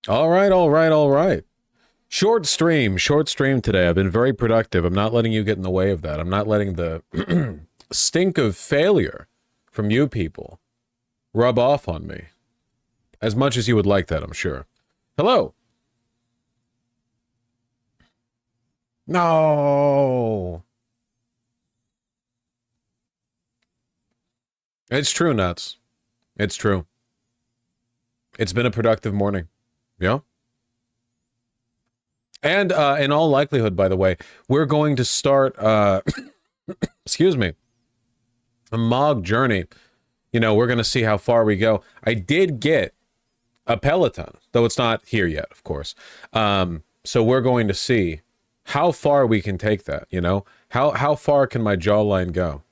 All right, all right, all right. Short stream today. I've been very productive. I'm not letting you get in the way of that. I'm not letting the stink of failure from you people rub off on me as much as you would like that, I'm sure. Hello. No. It's true, Nuts. It's true. It's been a productive morning. Yeah. And in all likelihood, by the way, we're going to start, excuse me, a MOG journey. You know, we're going to see how far we go. I did get a Peloton, though it's not here yet, of course. So we're going to see how far we can take that, you know? How far can my jawline go?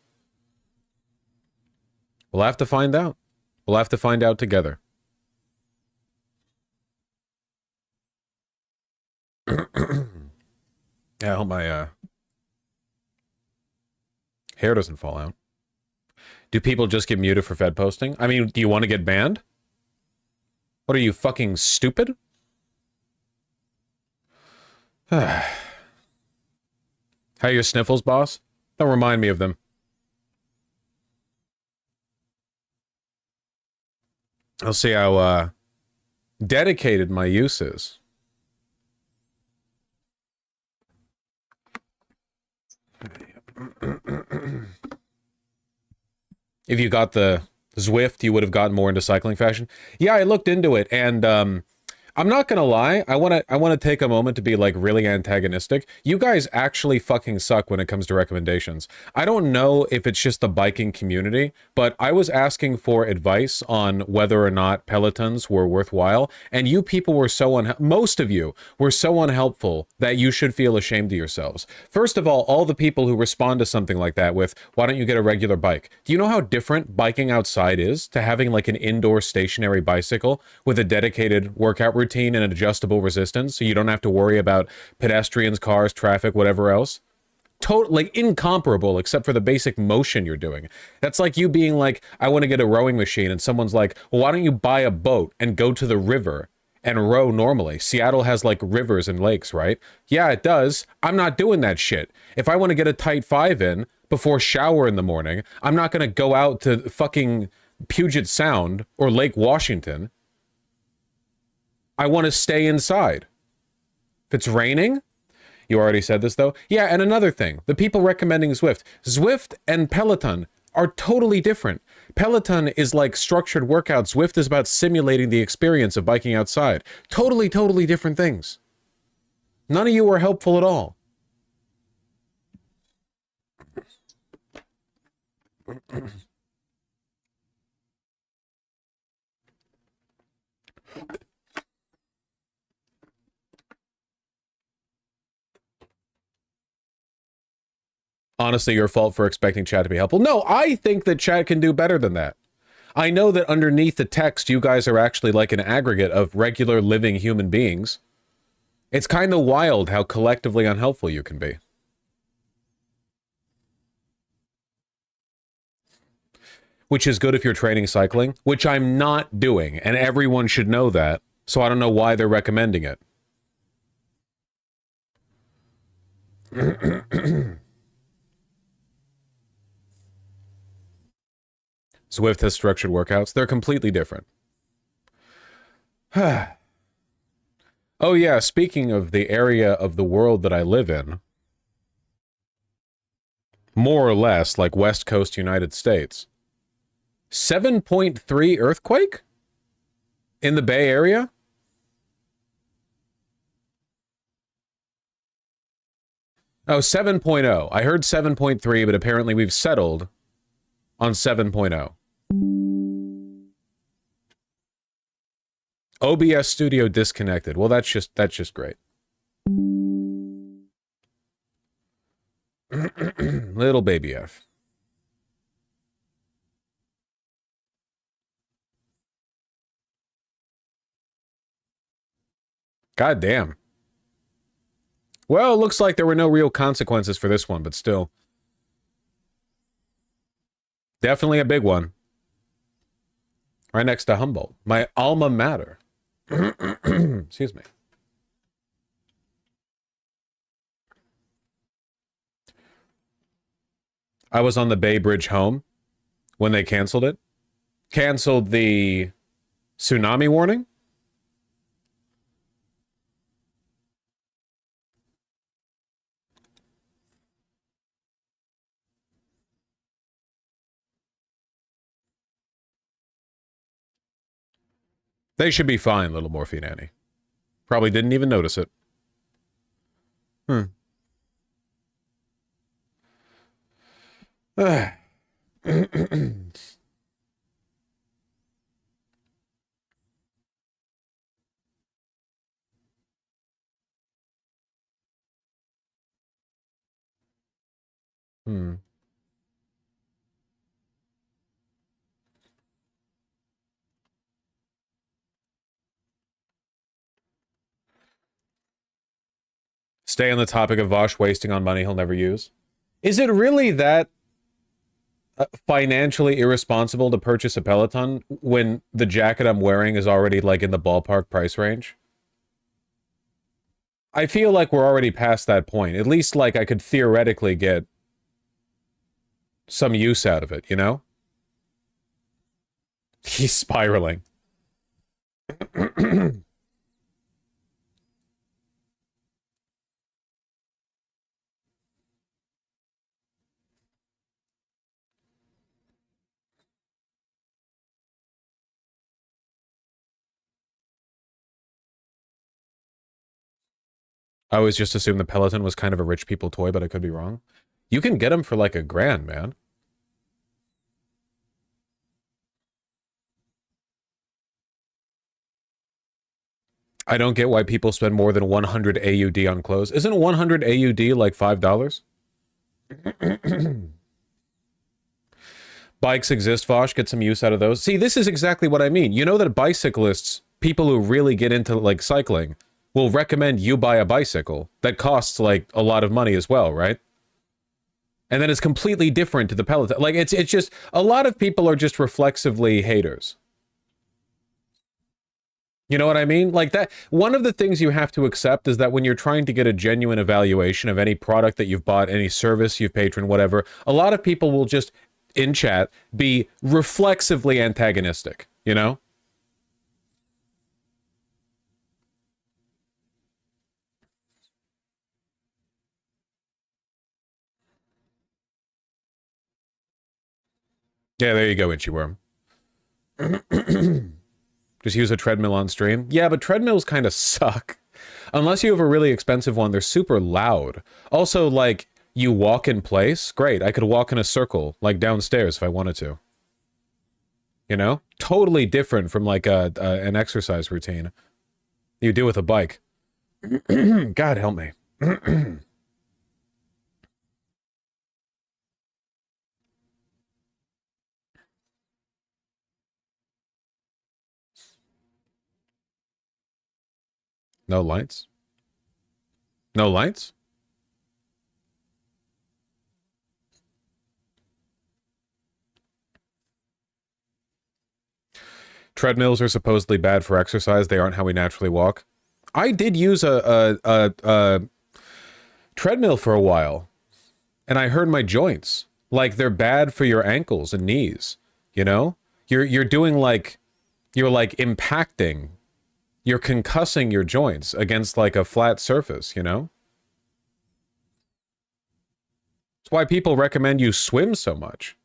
We'll have to find out. We'll have to find out together. Yeah, I hope my hair doesn't fall out. Do people just get muted for Fed posting? I mean, do you want to get banned? What are you, fucking stupid? How are your sniffles, boss? Don't remind me of them. I'll see how dedicated my use is. If you got the Zwift, you would have gotten more into cycling fashion. Yeah, I looked into it, and I'm not gonna lie. I wanna take a moment to be like really antagonistic. You guys actually fucking suck when it comes to recommendations. I don't know if it's just the biking community, but I was asking for advice on whether or not Pelotons were worthwhile, and you people were so most of you were so unhelpful that you should feel ashamed of yourselves. First of all the people who respond to something like that with, "Why don't you get a regular bike?" Do you know how different biking outside is to having like an indoor stationary bicycle with a dedicated workout routine and adjustable resistance, so you don't have to worry about pedestrians, cars, traffic, whatever else? Totally incomparable, except for the basic motion you're doing. That's like you being like, "I want to get a rowing machine," and someone's like, "Well, why don't you buy a boat and go to the river and row normally?" Seattle has like rivers and lakes, right? Yeah, it does. I'm not doing that shit. If I want to get a tight 5 in before shower in the morning, I'm not going to go out to fucking Puget Sound or Lake Washington. I want to stay inside. If it's raining, you already said this though. Yeah, and another thing, the people recommending Zwift and Peloton are totally different. Peloton is like structured workout. Zwift is about simulating the experience of biking outside. Totally, totally different things. None of you are helpful at all. Honestly, your fault for expecting chat to be helpful. No, I think that chat can do better than that. I know that underneath the text, you guys are actually like an aggregate of regular living human beings. It's kind of wild how collectively unhelpful you can be. Which is good if you're training cycling, which I'm not doing, and everyone should know that, so I don't know why they're recommending it. Zwift has structured workouts. They're completely different. Oh yeah, speaking of the area of the world that I live in, more or less like West Coast United States, 7.3 earthquake in the Bay Area? Oh, 7.0. I heard 7.3, but apparently we've settled on 7.0. OBS Studio disconnected. Well, that's just great. Little baby F. God damn. Well, it looks like there were no real consequences for this one, but still. Definitely a big one. Right next to Humboldt. My alma mater. Excuse me. I was on the Bay Bridge home when they canceled it. Canceled the tsunami warning. They should be fine, little Morphine Annie. Probably didn't even notice it. Hmm. Hmm. Stay on the topic of Vosh wasting on money he'll never use. Is it really that financially irresponsible to purchase a Peloton when the jacket I'm wearing is already like in the ballpark price range? I feel like we're already past that point. At least like I could theoretically get some use out of it, you know? He's spiraling. I always just assumed the Peloton was kind of a rich people toy, but I could be wrong. You can get them for like $1,000, man. I don't get why people spend more than 100 AUD on clothes. Isn't 100 AUD like $5? Bikes exist, Vosh. Get some use out of those. See, this is exactly what I mean. You know that bicyclists, people who really get into like cycling, will recommend you buy a bicycle that costs like a lot of money as well, right? And then it's completely different to the Peloton. Like it's just a lot of people are just reflexively haters. You know what I mean? Like that, one of the things you have to accept is that when you're trying to get a genuine evaluation of any product that you've bought, any service you've patroned, whatever, a lot of people will just, in chat, be reflexively antagonistic, you know? Yeah, there you go, Inchworm. Just use a treadmill on stream. Yeah, but treadmills kind of suck. Unless you have a really expensive one, they're super loud. Also, like, you walk in place? Great, I could walk in a circle, like downstairs if I wanted to. You know? Totally different from like an exercise routine you do with a bike. God help me. No lights? No lights? Treadmills are supposedly bad for exercise. They aren't how we naturally walk. I did use a treadmill for a while, and I hurt my joints. Like, they're bad for your ankles and knees, you know? You're doing like, you're like impacting, you're concussing your joints against like a flat surface, you know? That's why people recommend you swim so much.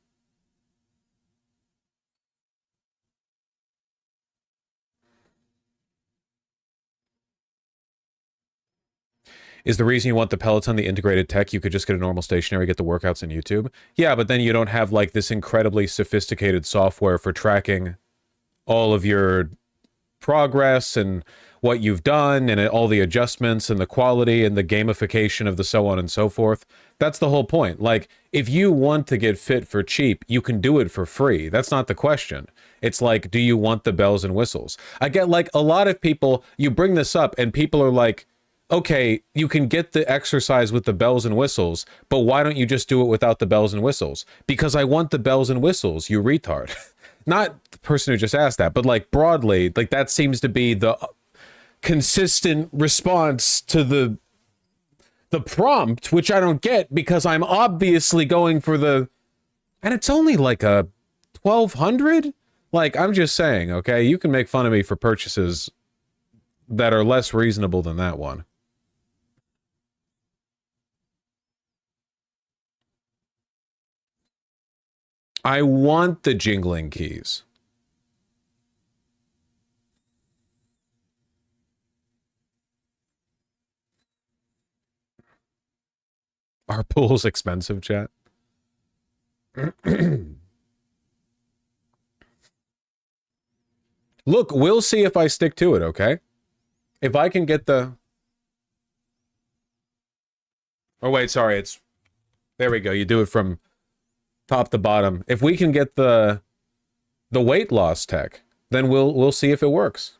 Is the reason you want the Peloton the integrated tech? You could just get a normal stationary, get the workouts on YouTube. Yeah, but then you don't have like this incredibly sophisticated software for tracking all of your progress and what you've done and all the adjustments and the quality and the gamification of the so on and so forth. That's the whole point. Like, if you want to get fit for cheap, you can do it for free. That's not the question. It's like, do you want the bells and whistles? I get like a lot of people, you bring this up and people are like, okay, you can get the exercise with the bells and whistles, but why don't you just do it without the bells and whistles? Because I want the bells and whistles, you retard. Not the person who just asked that, but like broadly, like that seems to be the consistent response to the prompt, which I don't get because I'm obviously going for the, and it's only like a 1200. Like, I'm just saying, okay, you can make fun of me for purchases that are less reasonable than that one. I want the jingling keys. Our pool's expensive, chat. Look, we'll see if I stick to it, okay? If I can get the... Oh, wait, sorry, it's... There we go, you do it from top to bottom. If we can get the weight loss tech, then we'll see if it works.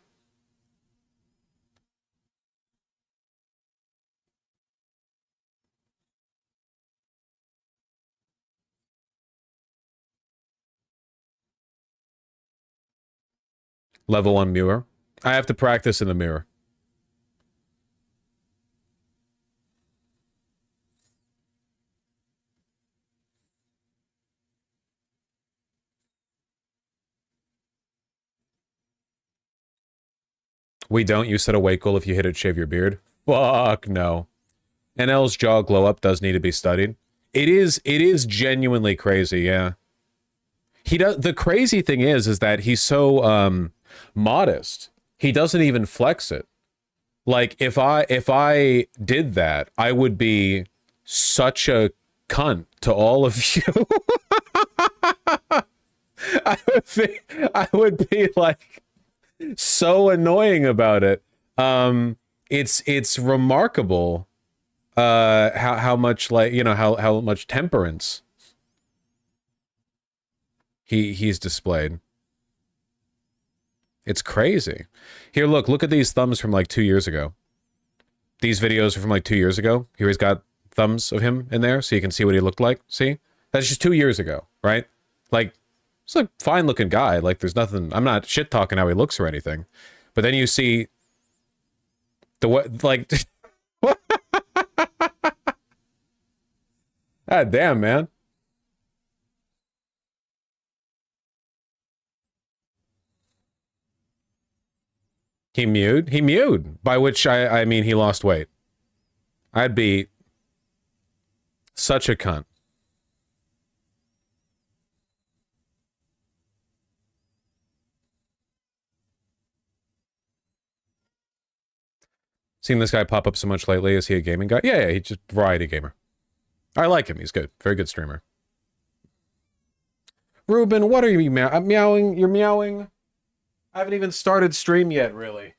Level 1 mirror. I have to practice in the mirror. We don't. You said a weight goal if you hit it, shave your beard. Fuck no. NL's jaw glow up does need to be studied. It is genuinely crazy, yeah. He does. The crazy thing is that he's so modest. He doesn't even flex it. Like, if I did that, I would be such a cunt to all of you. I would be like so annoying about it. It's remarkable how much, like, you know, how much temperance he's displayed. It's crazy. Here, look at these thumbs from like 2 years ago. These videos are from like 2 years ago. Here he's got thumbs of him in there so you can see what he looked like. See? That's just 2 years ago, right? Like, he's a fine looking guy. Like, there's nothing, I'm not shit talking how he looks or anything. But then you see the what, like, God damn, man. He mewed, by which I mean he lost weight. I'd be such a cunt. Seen this guy pop up so much lately. Is he a gaming guy? Yeah, he's just variety gamer. I like him. He's good. Very good streamer. Ruben, what are you meowing? You're meowing? I haven't even started stream yet, really.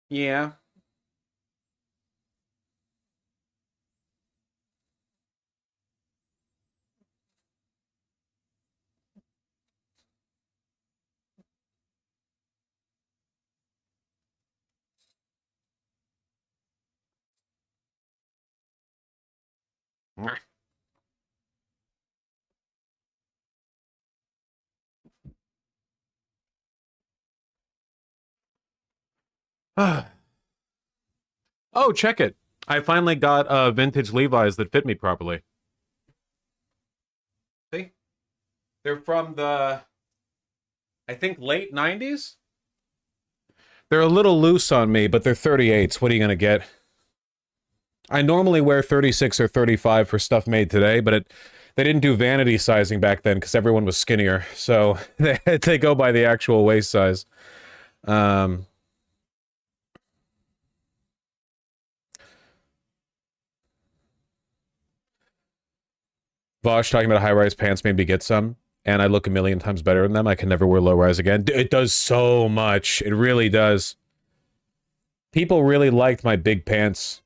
Yeah. Oh, check it. I finally got vintage Levi's that fit me properly. See? They're from the, I think, late 90s? They're a little loose on me, but they're 38s. What are you going to get? I normally wear 36 or 35 for stuff made today, but they didn't do vanity sizing back then because everyone was skinnier. So they go by the actual waist size. Vosh talking about high-rise pants made me get some, and I look a million times better in them. I can never wear low-rise again. It does so much. It really does. People really liked my big pants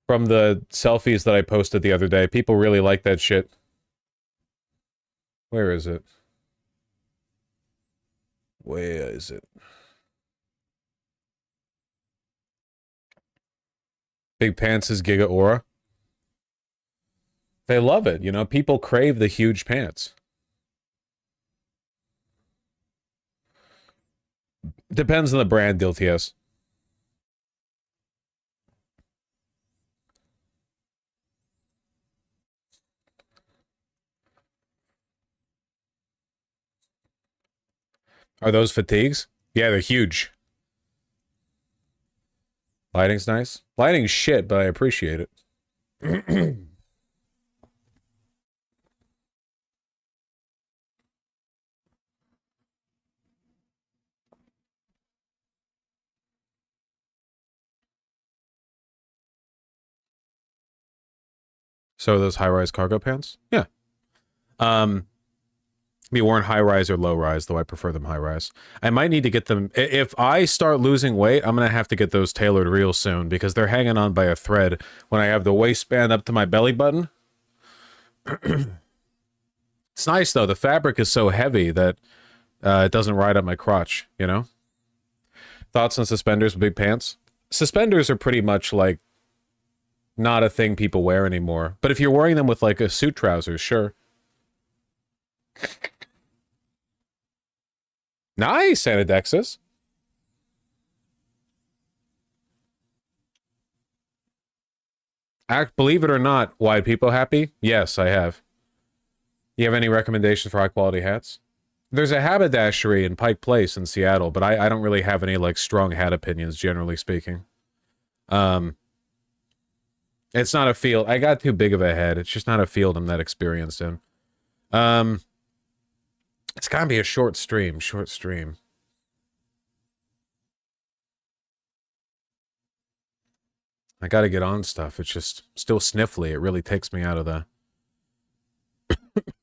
from the selfies that I posted the other day. People really like that shit. Where is it? Where is it? Big Pants is Giga Aura. They love it, you know. People crave the huge pants. Depends on the brand, DLTS. Are those fatigues? Yeah, they're huge. Lighting's nice. Lighting's shit, but I appreciate it. So those high-rise cargo pants? Yeah. Be worn high-rise or low-rise, though I prefer them high-rise. I might need to get them... If I start losing weight, I'm going to have to get those tailored real soon, because they're hanging on by a thread when I have the waistband up to my belly button. It's nice, though. The fabric is so heavy that it doesn't ride up my crotch, you know? Thoughts on suspenders with big pants? Suspenders are pretty much, like, not a thing people wear anymore. But if you're wearing them with, like, a suit trousers, sure. Nice, Anadexis. Believe it or not, wide people happy? Yes, I have. You have any recommendations for high-quality hats? There's a haberdashery in Pike Place in Seattle, but I don't really have any, like, strong hat opinions, generally speaking. It's not a field. I got too big of a head. It's just not a field I'm that experienced in. It's gotta be a short stream. Short stream. I gotta get on stuff. It's just still sniffly. It really takes me out of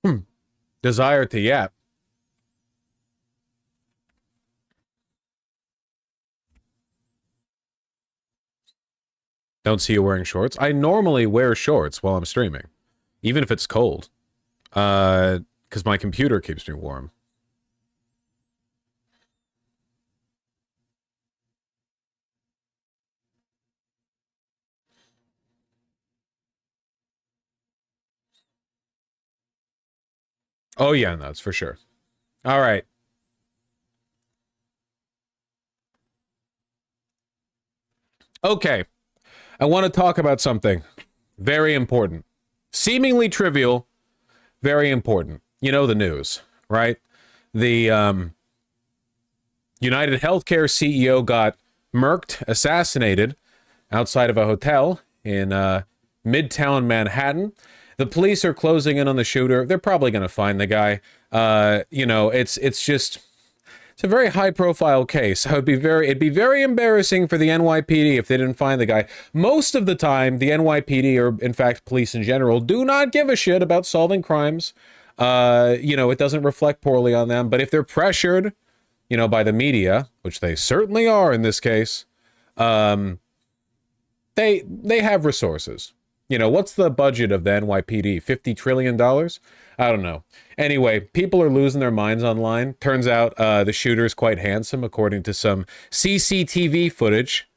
the desire to yap. Don't see you wearing shorts. I normally wear shorts while I'm streaming, even if it's cold, because my computer keeps me warm. Oh yeah, no, that's for sure. All right. Okay. I want to talk about something very important. Seemingly trivial, very important. You know the news, right? The United Healthcare CEO got murked, assassinated outside of a hotel in Midtown Manhattan. The police are closing in on the shooter. They're probably going to find the guy. You know, it's a very high-profile case. It'd be very embarrassing for the NYPD if they didn't find the guy. Most of the time, the NYPD, or in fact, police in general, do not give a shit about solving crimes. You know, it doesn't reflect poorly on them. But if they're pressured, you know, by the media, which they certainly are in this case, they have resources. You know, what's the budget of the NYPD? $50 trillion? I don't know. Anyway, people are losing their minds online. Turns out the shooter is quite handsome, according to some CCTV footage,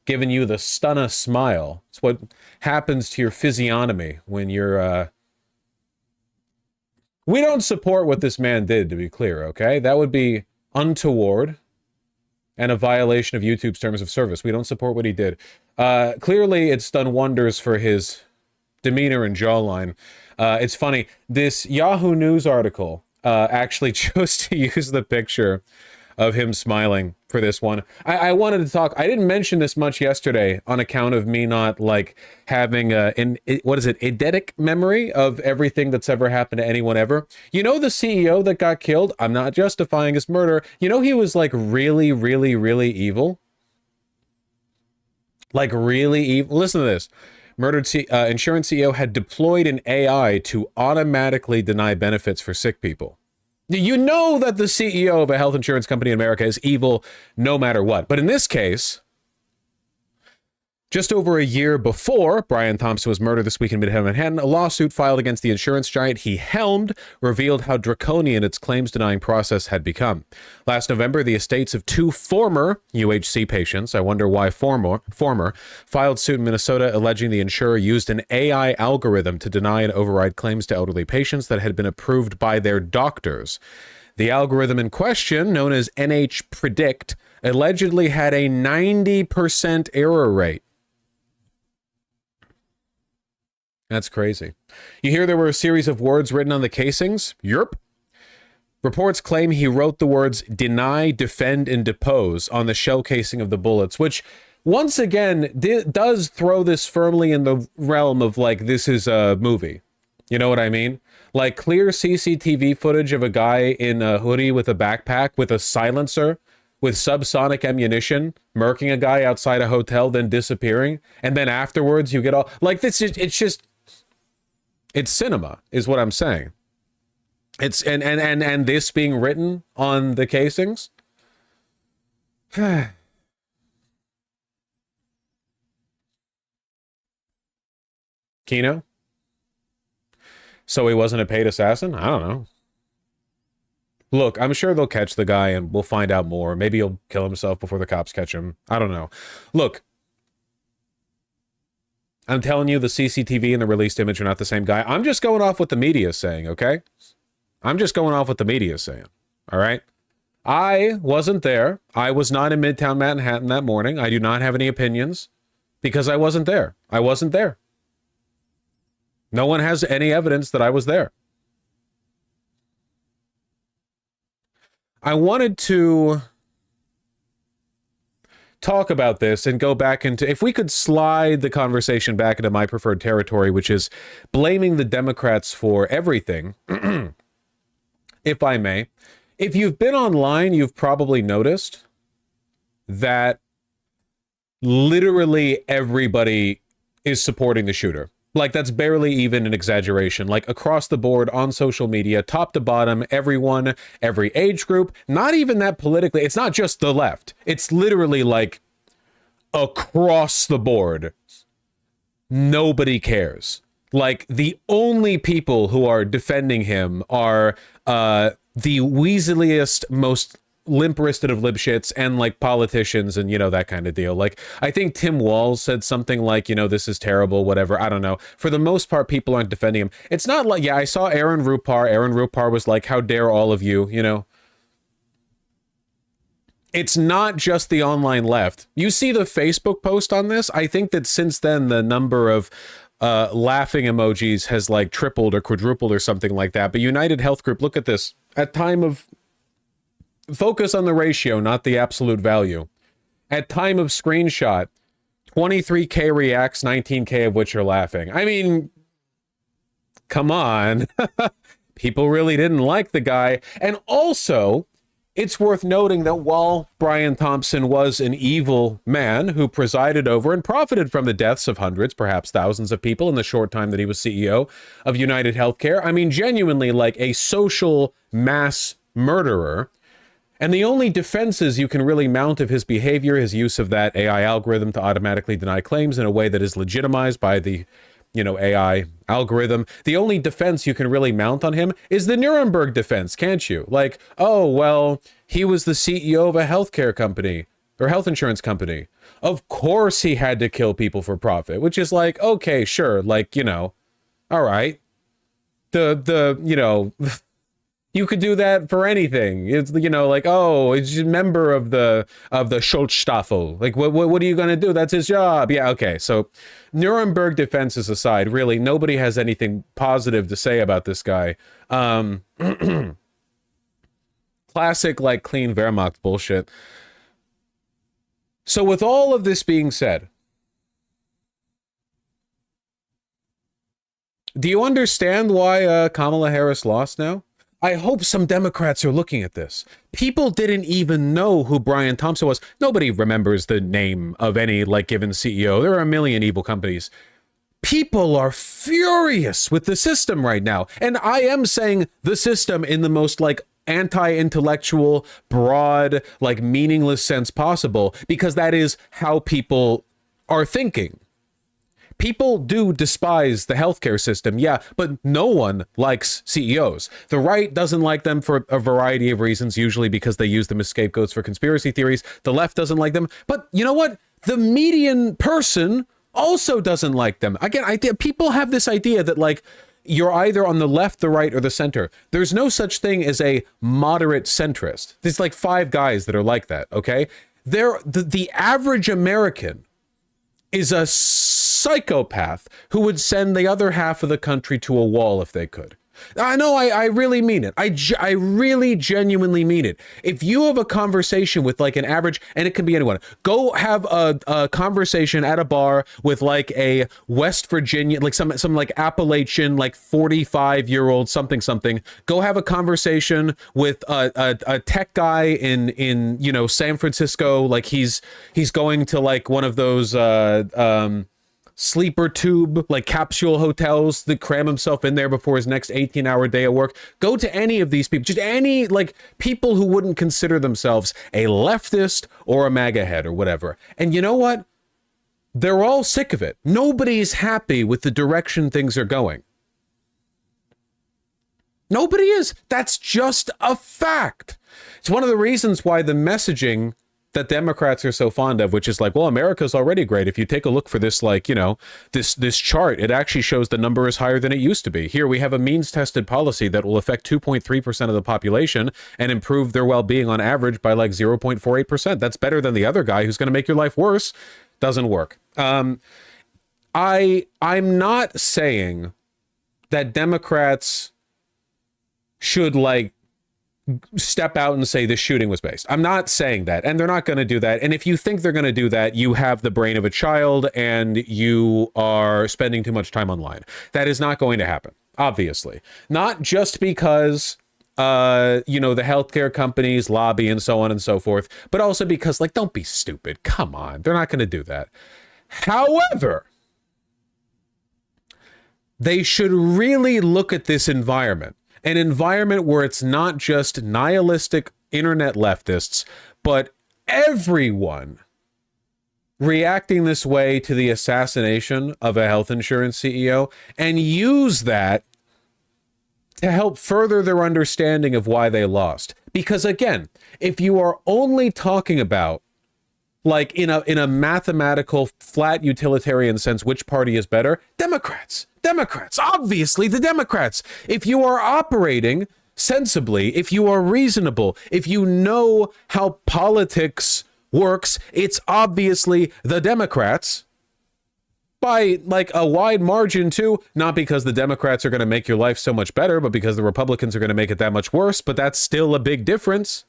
giving you the stunna smile. It's what happens to your physiognomy when you're... We don't support what this man did, to be clear, okay? That would be untoward and a violation of YouTube's terms of service. We don't support what he did. Clearly, it's done wonders for his demeanor and jawline. It's funny, this Yahoo News article actually chose to use the picture of him smiling for this one. I wanted to talk, I didn't mention this much yesterday on account of me not, like, having eidetic memory of everything that's ever happened to anyone ever. You know the CEO that got killed? I'm not justifying his murder. You know he was, like, really, really, really evil? Like, really evil? Listen to this. Murdered insurance CEO had deployed an AI to automatically deny benefits for sick people. You know that the CEO of a health insurance company in America is evil no matter what. But in this case, Just over a year before Brian Thompson was murdered this week in Midtown Manhattan, a lawsuit filed against the insurance giant he helmed revealed how draconian its claims-denying process had become. Last November, the estates of two former UHC patients, I wonder why former, filed suit in Minnesota alleging the insurer used an AI algorithm to deny and override claims to elderly patients that had been approved by their doctors. The algorithm in question, known as NH Predict, allegedly had a 90% error rate. That's crazy. You hear there were a series of words written on the casings? Yerp. Reports claim he wrote the words deny, defend, and depose on the shell casing of the bullets, which once again does throw this firmly in the realm of like, this is a movie. You know what I mean? Like clear CCTV footage of a guy in a hoodie with a backpack with a silencer with subsonic ammunition, murking a guy outside a hotel, then disappearing. And then afterwards you get all like this. It's cinema is what I'm saying. It's and this being written on the casings. Kino? So he wasn't a paid assassin? I don't know. Look, I'm sure they'll catch the guy and we'll find out more. Maybe he'll kill himself before the cops catch him. I don't know. Look, I'm telling you the CCTV and the released image are not the same guy. I'm just going off what the media is saying, okay? I'm just going off what the media is saying, all right? I wasn't there. I was not in Midtown Manhattan that morning. I do not have any opinions because I wasn't there. I wasn't there. No one has any evidence that I was there. I wanted to talk about this and go back into, if we could slide the conversation back into my preferred territory, which is blaming the Democrats for everything, if I may. If you've been online, you've probably noticed that literally everybody is supporting the shooter. Like, that's barely even an exaggeration. Like, across the board on social media, top to bottom, everyone, every age group, not even that politically. It's not just the left. It's literally like across the board. Nobody cares. Like, the only people who are defending him are the weaseliest, most limp-wristed of libshits and like politicians and, you know, that kind of deal. Like, I think Tim Walz said something like, you know, this is terrible, whatever. I don't know. For the most part, people aren't defending him. It's not like, yeah, I saw Aaron Rupar. Aaron Rupar was like, how dare all of you, you know? It's not just the online left. You see the Facebook post on this? I think that since then, the number of laughing emojis has like tripled or quadrupled or something like that. But United Health Group, look at this. At time of focus on the ratio, not the absolute value. At time of screenshot, 23K reacts, 19K of which are laughing. I mean, come on. People really didn't like the guy. And also, it's worth noting that while Brian Thompson was an evil man who presided over and profited from the deaths of hundreds, perhaps thousands of people in the short time that he was CEO of United Healthcare, I mean, genuinely like a social mass murderer. And the only defenses you can really mount of his behavior, his use of that AI algorithm to automatically deny claims in a way that is legitimized by the, you know, AI algorithm. The only defense you can really mount on him is the Nuremberg defense, can't you? Like, oh, well, he was the CEO of a healthcare company or health insurance company. Of course he had to kill people for profit, which is like, okay, sure. Like, you know, all right. You know, you could do that for anything. It's, you know, like, oh, it's a member of the Schutzstaffel. Like, what are you going to do? That's his job. Yeah, okay. So Nuremberg defenses aside, really, nobody has anything positive to say about this guy. Classic, like, clean Wehrmacht bullshit. So with all of this being said, do you understand why Kamala Harris lost now? I hope some Democrats are looking at this. People didn't even know who Brian Thompson was. Nobody remembers the name of any, like, given CEO. There are a million evil companies. People are furious with the system right now. And I am saying the system in the most, like, anti-intellectual, broad, like, meaningless sense possible, because that is how people are thinking. People do despise the healthcare system, yeah, but no one likes CEOs. The right doesn't like them for a variety of reasons, usually because they use them as scapegoats for conspiracy theories. The left doesn't like them, but you know what? The median person also doesn't like them. Again, people have this idea that like you're either on the left, the right, or the center. There's no such thing as a moderate centrist. There's like 5 guys that are like that, okay? The average American is a psychopath who would send the other half of the country to a wall if they could. I know, I really mean it. I really genuinely mean it. If you have a conversation with like an average, and it can be anyone, go have a conversation at a bar with like a West Virginia, like some like Appalachian, like 45-year-old something. Go have a conversation with a tech guy in you know, San Francisco, like he's going to like one of those sleeper tube, like capsule hotels that cram himself in there before his next 18-hour day of work. Go to any of these people, just any like people who wouldn't consider themselves a leftist or a MAGA head or whatever. And you know what? They're all sick of it. Nobody's happy with the direction things are going. Nobody is. That's just a fact. It's one of the reasons why the messaging that Democrats are so fond of, which is like, well, America's already great. If you take a look for this, like, you know, this chart, it actually shows the number is higher than it used to be. Here we have a means-tested policy that will affect 2.3% of the population and improve their well-being on average by like 0.48%. That's better than the other guy who's going to make your life worse. Doesn't work. I'm not saying that Democrats should like step out and say this shooting was based. I'm not saying that, and they're not going to do that. And if you think they're going to do that, you have the brain of a child and you are spending too much time online. That is not going to happen, obviously. Not just because you know, the healthcare companies lobby and so on and so forth, but also because, like, don't be stupid. Come on, they're not going to do that. However, they should really look at this environment. An environment where it's not just nihilistic internet leftists, but everyone reacting this way to the assassination of a health insurance CEO, and use that to help further their understanding of why they lost. Because again, if you are only talking about, like in a mathematical, flat utilitarian sense, which party is better? Democrats, obviously the Democrats. If you are operating sensibly, if you are reasonable, if you know how politics works, it's obviously the Democrats by like a wide margin too, not because the Democrats are going to make your life so much better, but because the Republicans are going to make it that much worse. But that's still a big difference.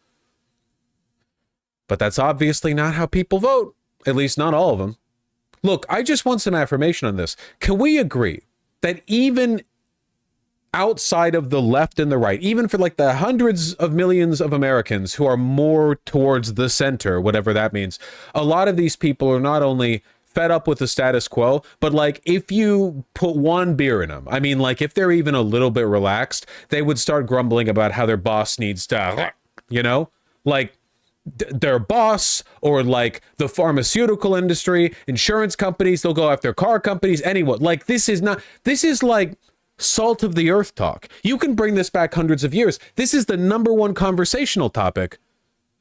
But that's obviously not how people vote, at least not all of them. Look, I just want some affirmation on this. Can we agree that even outside of the left and the right, even for like the hundreds of millions of Americans who are more towards the center, whatever that means, a lot of these people are not only fed up with the status quo, but like if you put one beer in them, I mean, like if they're even a little bit relaxed, they would start grumbling about how their boss needs to, you know, like their boss, or like the pharmaceutical industry, insurance companies, they'll go after car companies, anyone. Like this is like salt of the earth talk. You can bring this back hundreds of years. This is the #1 conversational topic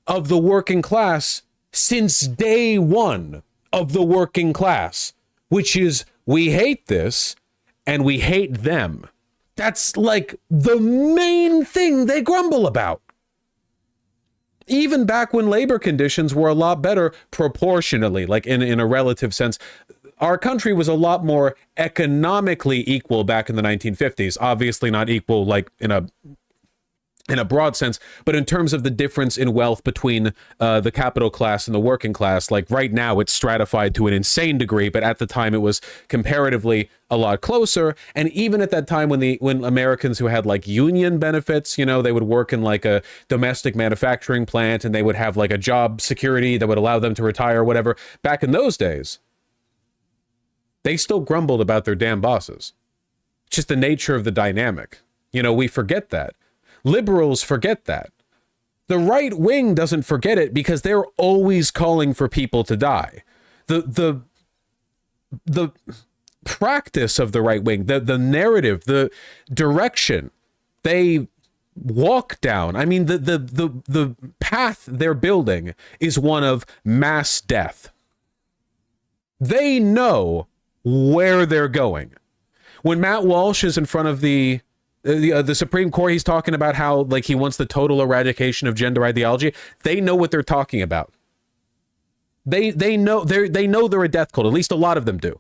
of the working class since day one of the working class, which is we hate this and we hate them. That's like the main thing they grumble about. Even back when labor conditions were a lot better proportionally, like in a relative sense, our country was a lot more economically equal back in the 1950s. Obviously not equal like in a broad sense, but in terms of the difference in wealth between the capital class and the working class, like right now it's stratified to an insane degree, but at the time it was comparatively a lot closer. And even at that time when Americans who had like union benefits, you know, they would work in like a domestic manufacturing plant and they would have like a job security that would allow them to retire or whatever. Back in those days, they still grumbled about their damn bosses. It's just the nature of the dynamic. You know, we forget that. Liberals forget that. The right wing doesn't forget it because they're always calling for people to die. The the practice of the right wing, the narrative, the direction they walk down. I mean, the path they're building is one of mass death. They know where they're going. When Matt Walsh is in front of the Supreme Court, he's talking about how like he wants the total eradication of gender ideology. They know what they're talking about. They know they're a death cult. At least a lot of them do.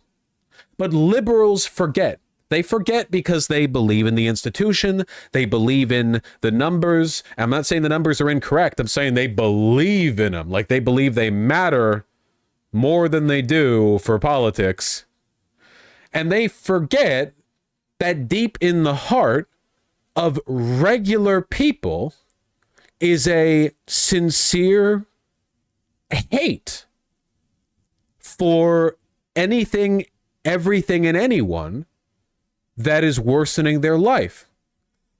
But liberals forget. They forget because they believe in the institution. They believe in the numbers. I'm not saying the numbers are incorrect. I'm saying they believe in them. Like they believe they matter more than they do for politics. And they forget that deep in the heart of regular people is a sincere hate for anything, everything, and anyone that is worsening their life.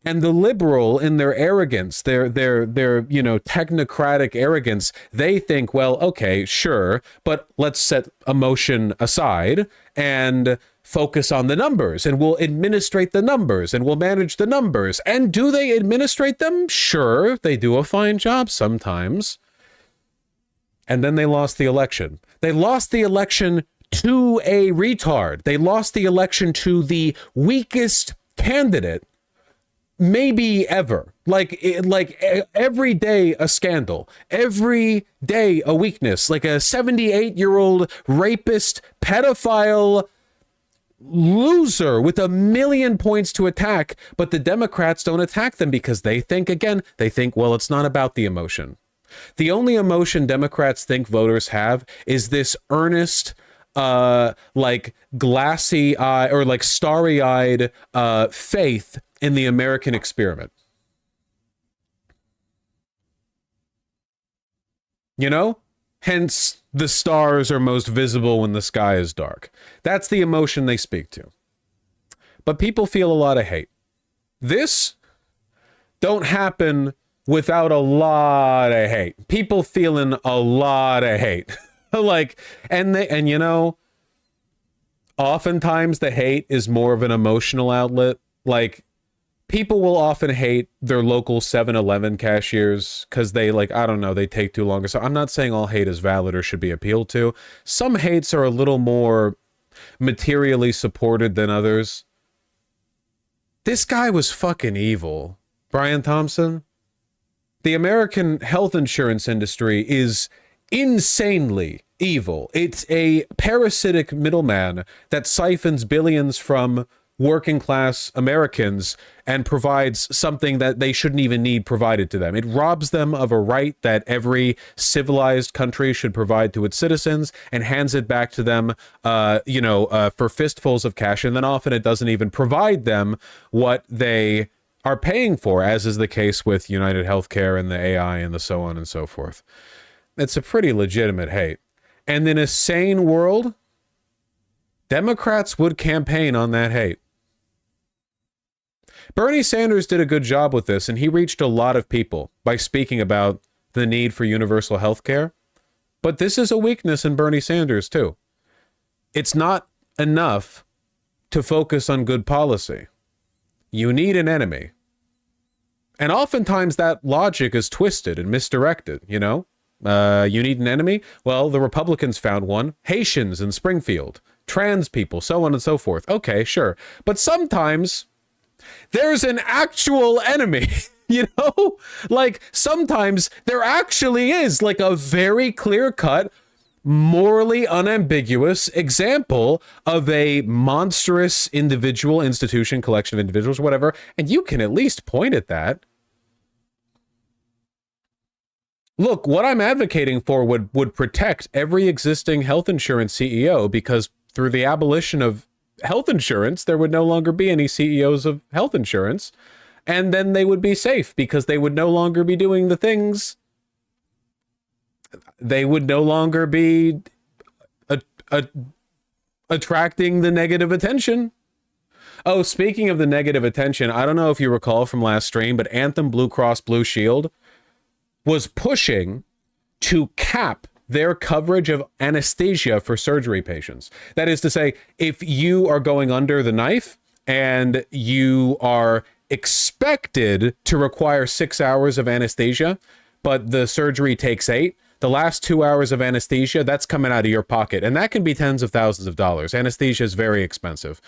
And the liberal, in their arrogance, their technocratic arrogance, they think, well, okay, sure, but let's set emotion aside and focus on the numbers, and we'll administrate the numbers, and we'll manage the numbers. And do they administrate them? Sure, they do a fine job sometimes. And then they lost the election. They lost the election to a retard. They lost the election to the weakest candidate maybe ever. Like every day a scandal, every day a weakness, like a 78-year-old rapist, pedophile loser with 1,000,000 points to attack, but the Democrats don't attack them because they think, well, it's not about the emotion. The only emotion Democrats think voters have is this earnest, like glassy eye or like starry-eyed faith in the American experiment. You know? Hence, the stars are most visible when the sky is dark. That's the emotion they speak to. But people feel a lot of hate. This don't happen without a lot of hate. People feeling a lot of hate. Like, and you know, oftentimes the hate is more of an emotional outlet. Like, people will often hate their local 7-Eleven cashiers because they, like, I don't know, they take too long. So I'm not saying all hate is valid or should be appealed to. Some hates are a little more materially supported than others. This guy was fucking evil. Brian Thompson. The American health insurance industry is insanely evil. It's a parasitic middleman that siphons billions from working class Americans and provides something that they shouldn't even need provided to them. It robs them of a right that every civilized country should provide to its citizens and hands it back to them, for fistfuls of cash. And then often it doesn't even provide them what they are paying for, as is the case with United Healthcare and the AI and the so on and so forth. It's a pretty legitimate hate. And in a sane world, Democrats would campaign on that hate. Bernie Sanders did a good job with this, and he reached a lot of people by speaking about the need for universal health care. But this is a weakness in Bernie Sanders, too. It's not enough to focus on good policy. You need an enemy. And oftentimes that logic is twisted and misdirected, you know? You need an enemy? Well, the Republicans found one. Haitians in Springfield. Trans people, so on and so forth. Okay, sure. But sometimes there's an actual enemy, you know? Like, sometimes there actually is, like, a very clear-cut, morally unambiguous example of a monstrous individual, institution, collection of individuals, whatever, and you can at least point at that. Look, what I'm advocating for would protect every existing health insurance CEO, because through the abolition of health insurance, there would no longer be any CEOs of health insurance, and then they would be safe because they would no longer be doing the things. They would no longer be attracting the negative attention. Oh, speaking of the negative attention, I don't know if you recall from last stream, but Anthem Blue Cross Blue Shield was pushing to cap their coverage of anesthesia for surgery patients. That is to say, if you are going under the knife and you are expected to require 6 hours of anesthesia, but the surgery takes 8, the last 2 hours of anesthesia, that's coming out of your pocket. And that can be tens of thousands of dollars. Anesthesia is very expensive.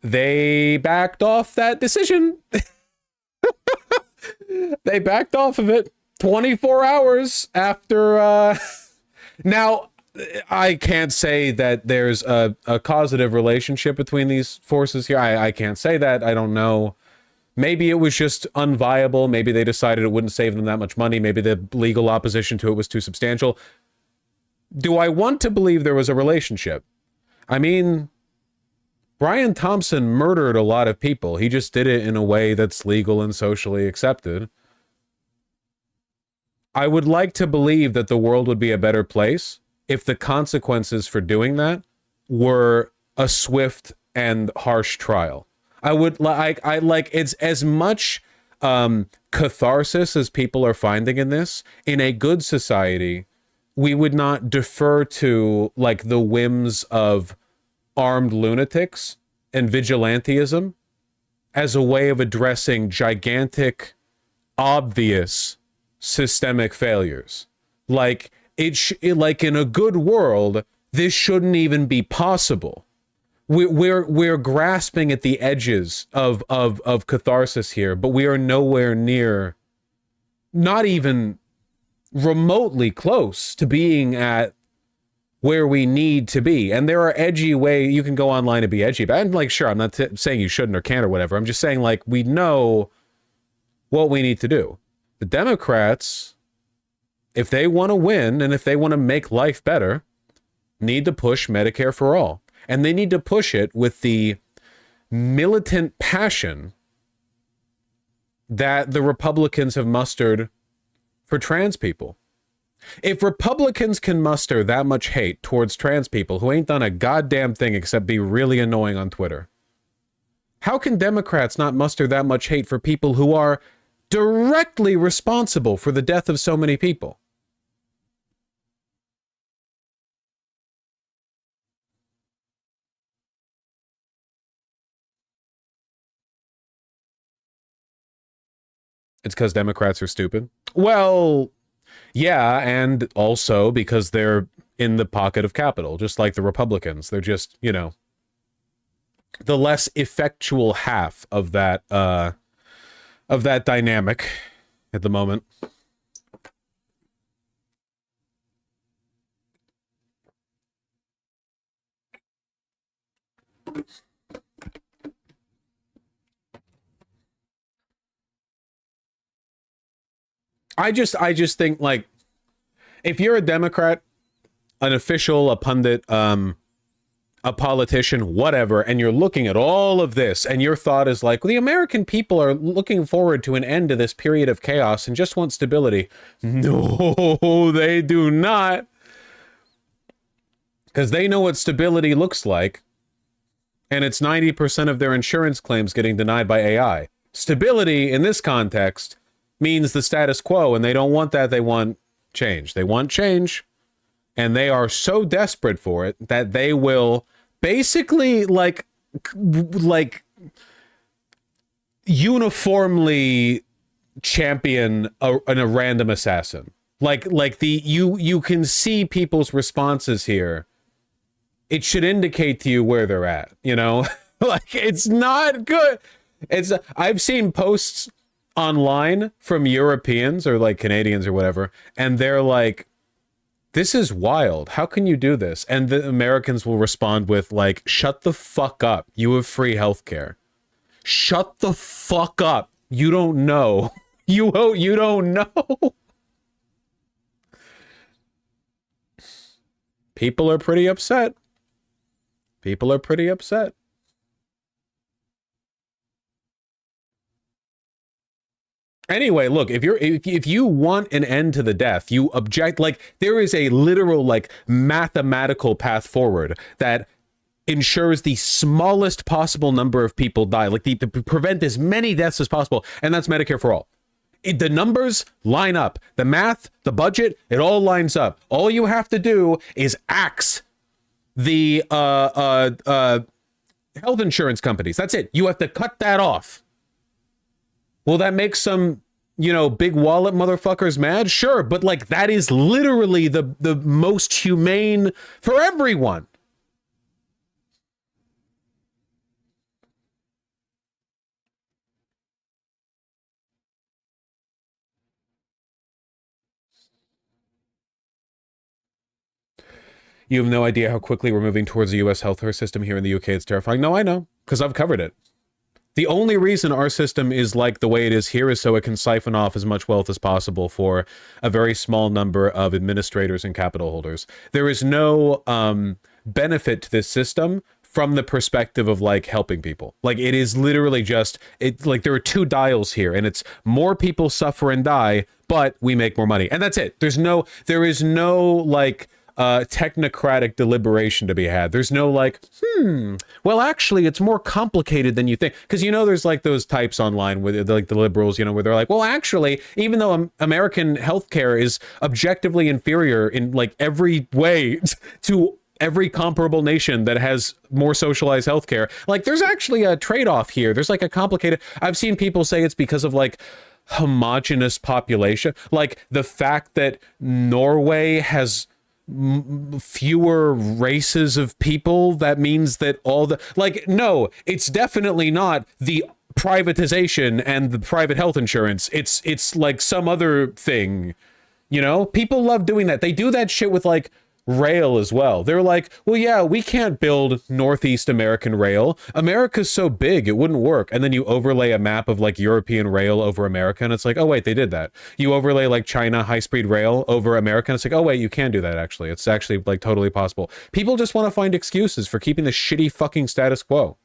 They backed off that decision. They backed off of it 24 hours after. Now, I can't say that there's a causative relationship between these forces here. I can't say that. I don't know. Maybe it was just unviable. Maybe they decided it wouldn't save them that much money. Maybe the legal opposition to it was too substantial. Do I want to believe there was a relationship? I mean, Brian Thompson murdered a lot of people. He just did it in a way that's legal and socially accepted. I would like to believe that the world would be a better place if the consequences for doing that were a swift and harsh trial. I would like, it's as much catharsis as people are finding in this. In a good society, we would not defer to like the whims of armed lunatics and vigilantism as a way of addressing gigantic, obvious systemic failures. Like like in a good world, this shouldn't even be possible. We're grasping at the edges of catharsis here, but we are nowhere near, not even remotely close to being at where we need to be. And there are edgy ways you can go online and be edgy, but I'm like, sure, I'm not saying you shouldn't or can't or whatever. I'm just saying, like, we know what we need to do. The Democrats, if they want to win and if they want to make life better, need to push Medicare for all. And they need to push it with the militant passion that the Republicans have mustered for trans people. If Republicans can muster that much hate towards trans people who ain't done a goddamn thing except be really annoying on Twitter, how can Democrats not muster that much hate for people who are directly responsible for the death of so many people? It's because Democrats are stupid? Well, yeah, and also because they're in the pocket of capital, just like the Republicans. They're just, you know, the less effectual half of that dynamic at the moment. I just think, like, if you're a Democrat, an official, a pundit, a politician, whatever, and you're looking at all of this and your thought is like, well, the American people are looking forward to an end to this period of chaos and just want stability. No, they do not. Because they know what stability looks like. And it's 90% of their insurance claims getting denied by AI. Stability in this context means the status quo, and they don't want that. They want change. They want change, and they are so desperate for it that they will basically like uniformly champion a random assassin. Like you can see people's responses here. It should indicate to you where they're at, you know? Like, it's not good. I've seen posts online from Europeans or like Canadians or whatever, and they're like, this is wild. How can you do this? And the Americans will respond with like, shut the fuck up. You have free healthcare. Shut the fuck up. You don't know. You don't know. People are pretty upset. People are pretty upset. Anyway, look, if you want an end to the death, you object, like, there is a literal, like, mathematical path forward that ensures the smallest possible number of people die, like, to prevent as many deaths as possible, and that's Medicare for all. The numbers line up. The math, the budget, it all lines up. All you have to do is axe the health insurance companies. That's it. You have to cut that off. Will that make some, you know, big wallet motherfuckers mad? Sure, but like that is literally the most humane for everyone. You have no idea how quickly we're moving towards the US healthcare system here in the UK. It's terrifying. No, I know, because I've covered it. The only reason our system is like the way it is here is so it can siphon off as much wealth as possible for a very small number of administrators and capital holders. There is no benefit to this system from the perspective of like helping people. Like it is literally just, it's like there are two dials here and it's more people suffer and die, but we make more money. And that's it. There is no like technocratic deliberation to be had. There's no like, well, actually, it's more complicated than you think. Because, you know, there's like those types online with like the liberals, you know, where they're like, well, actually, even though American healthcare is objectively inferior in like every way to every comparable nation that has more socialized healthcare, like there's actually a trade-off here. There's like a complicated, I've seen people say it's because of like homogenous population, like the fact that Norway has fewer races of people, that means that all the like, no, it's definitely not the privatization and the private health insurance. It's like some other thing, you know. People love doing that. They do that shit with like rail as well. They're like, well, yeah, we can't build Northeast American rail. America's so big, it wouldn't work. And then you overlay a map of like European rail over America, and it's like, oh wait, they did that. You overlay like China high-speed rail over America, and it's like, oh wait, you can do that actually. It's actually like totally possible. People just want to find excuses for keeping the shitty fucking status quo.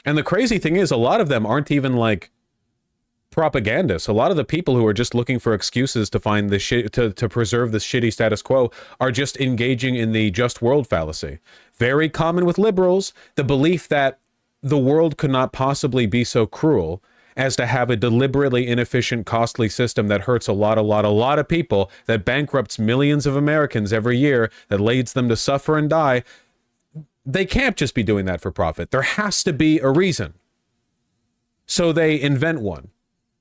And the crazy thing is, a lot of them aren't even like propagandists. A lot of the people who are just looking for excuses to find the shit to preserve this shitty status quo are just engaging in the just world fallacy. Very common with liberals, the belief that the world could not possibly be so cruel as to have a deliberately inefficient, costly system that hurts a lot of people, that bankrupts millions of Americans every year, that leads them to suffer and die. They can't just be doing that for profit. There has to be a reason. So they invent one.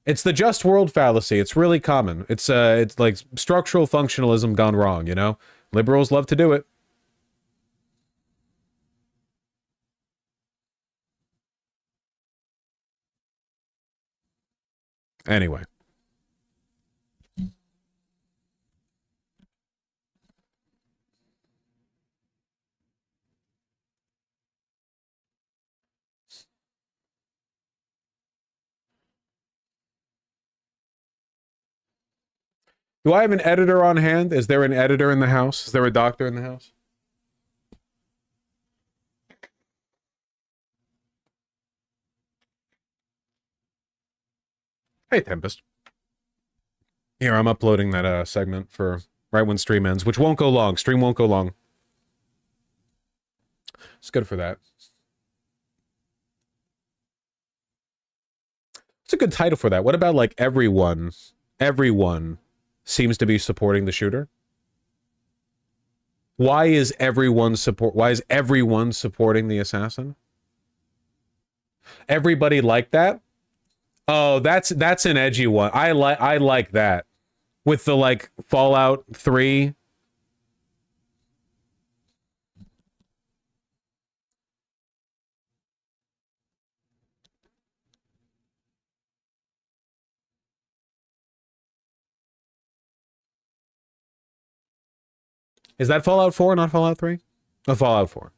It's the just world fallacy. It's really common. It's like structural functionalism gone wrong, you know? Liberals love to do it. Anyway. Do I have an editor on hand? Is there an editor in the house? Is there a doctor in the house? Hey, Tempest. Here, I'm uploading that segment for right when stream ends, which won't go long. Stream won't go long. It's good for that. It's a good title for that. What about like everyone seems to be supporting the shooter? Why is everyone supporting the assassin? Everybody like that? Oh, that's an edgy one. I like that. With the like Fallout 3. Is that Fallout 4, not Fallout 3? Oh, Fallout 4.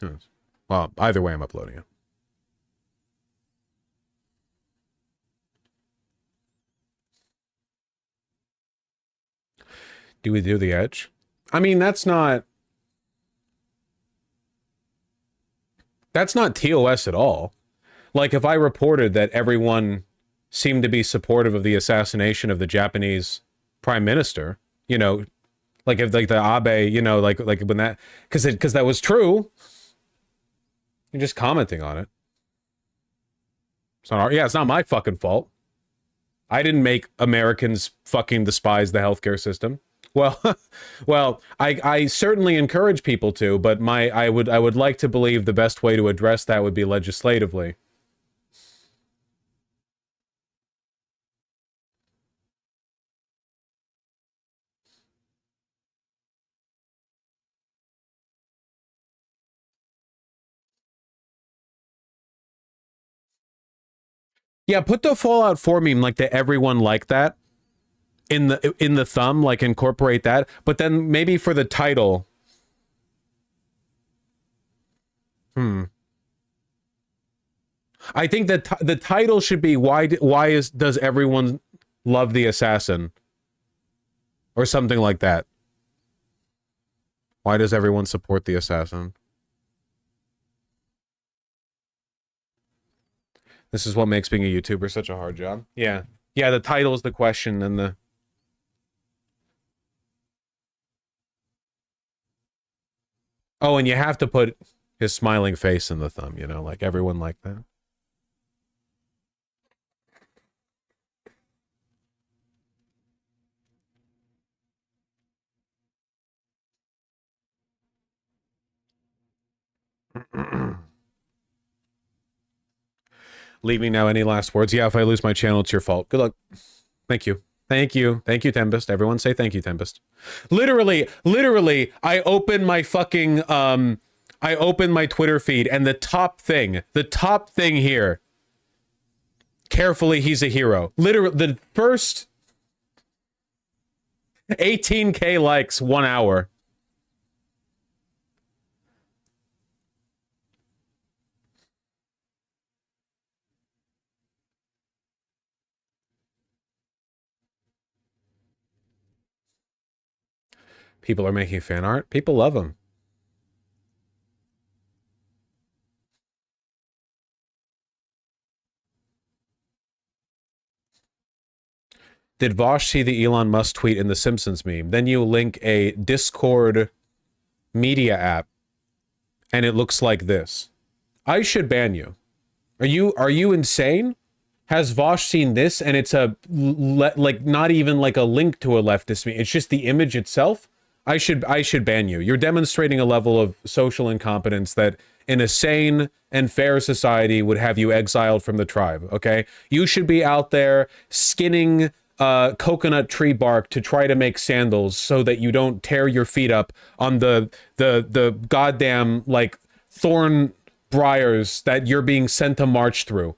Yes. Well, either way, I'm uploading it. Do we do the edge? I mean, that's not TOS at all. Like, if I reported that everyone seemed to be supportive of the assassination of the Japanese prime minister. You know, like if like the Abe, you know, like when that because that was true. You're just commenting on it. It's not our, yeah, it's not my fucking fault. I didn't make Americans fucking despise the healthcare system. Well, well, I certainly encourage people to, but I would like to believe the best way to address that would be legislatively. Yeah, put the Fallout 4 meme like to everyone like that in the thumb, like incorporate that, but then maybe for the title. I think that the title should be does everyone love the assassin or something like that. Why does everyone support the assassin? This is what makes being a YouTuber such a hard job. Yeah. Yeah, the title is the question and the... Oh, and you have to put his smiling face in the thumb, you know, like everyone like that. Leave me now. Any last words? Yeah, if I lose my channel, it's your fault. Good luck. Thank you. Thank you. Thank you, Tempest. Everyone say thank you, Tempest. Literally, I open my fucking, I open my Twitter feed and the top thing here, carefully, he's a hero. Literally, the first 18K likes 1 hour. People are making fan art. People love him. Did Vosh see the Elon Musk tweet in the Simpsons meme? Then you link a Discord media app, and it looks like this. I should ban you. Are you insane? Has Vosh seen this and it's a like not even like a link to a leftist meme? It's just the image itself. I should ban you. You're demonstrating a level of social incompetence that in a sane and fair society would have you exiled from the tribe, okay? You should be out there skinning coconut tree bark to try to make sandals so that you don't tear your feet up on the goddamn like thorn briars that you're being sent to march through.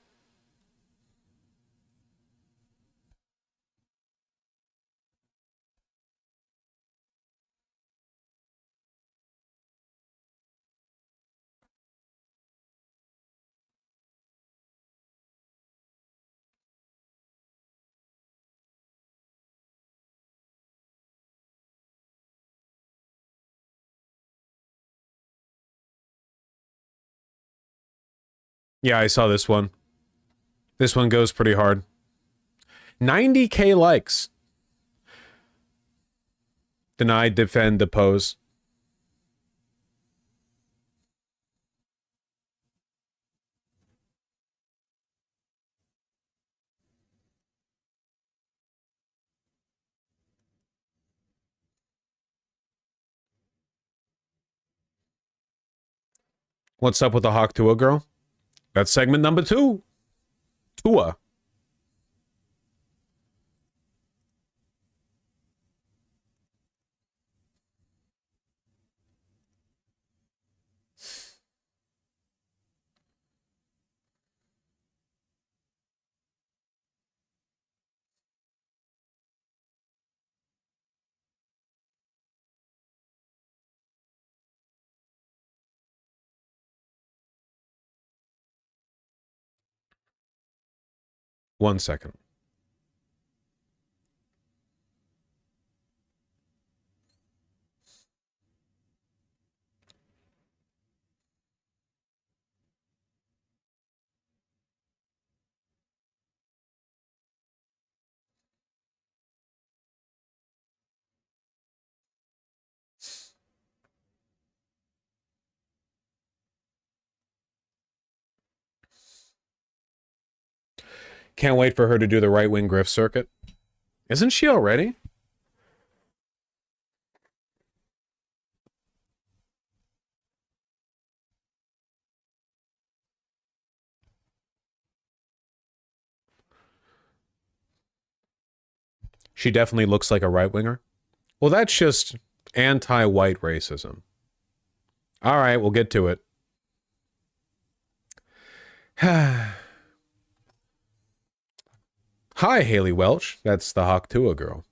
Yeah, I saw this one. This one goes pretty hard. 90K likes. Deny, defend, depose. What's up with the Hawk Tua girl? That's segment number 2. Tua. One second. Can't wait for her to do the right-wing grift circuit. Isn't she already? She definitely looks like a right-winger. Well, that's just anti-white racism. All right, we'll get to it. Hi, Haley Welch. That's the Hawk TUAH girl.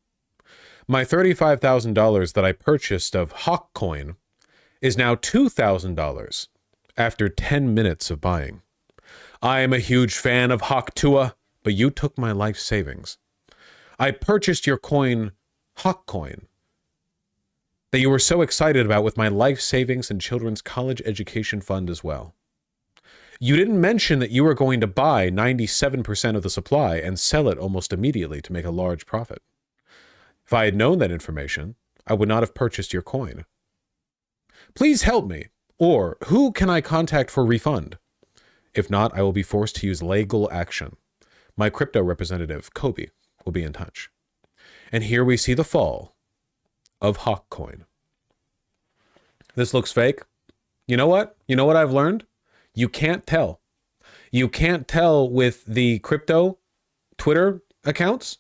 My $35,000 that I purchased of Hawk Coin is now $2,000 after 10 minutes of buying. I am a huge fan of Hawk TUAH, but you took my life savings. I purchased your coin, Hawk Coin, that you were so excited about with my life savings and children's college education fund as well. You didn't mention that you were going to buy 97% of the supply and sell it almost immediately to make a large profit. If I had known that information, I would not have purchased your coin. Please help me, or who can I contact for refund? If not, I will be forced to use legal action. My crypto representative, Kobe, will be in touch. And here we see the fall of Hawk Coin. This looks fake. You know what? You know what I've learned? You can't tell. You can't tell with the crypto Twitter accounts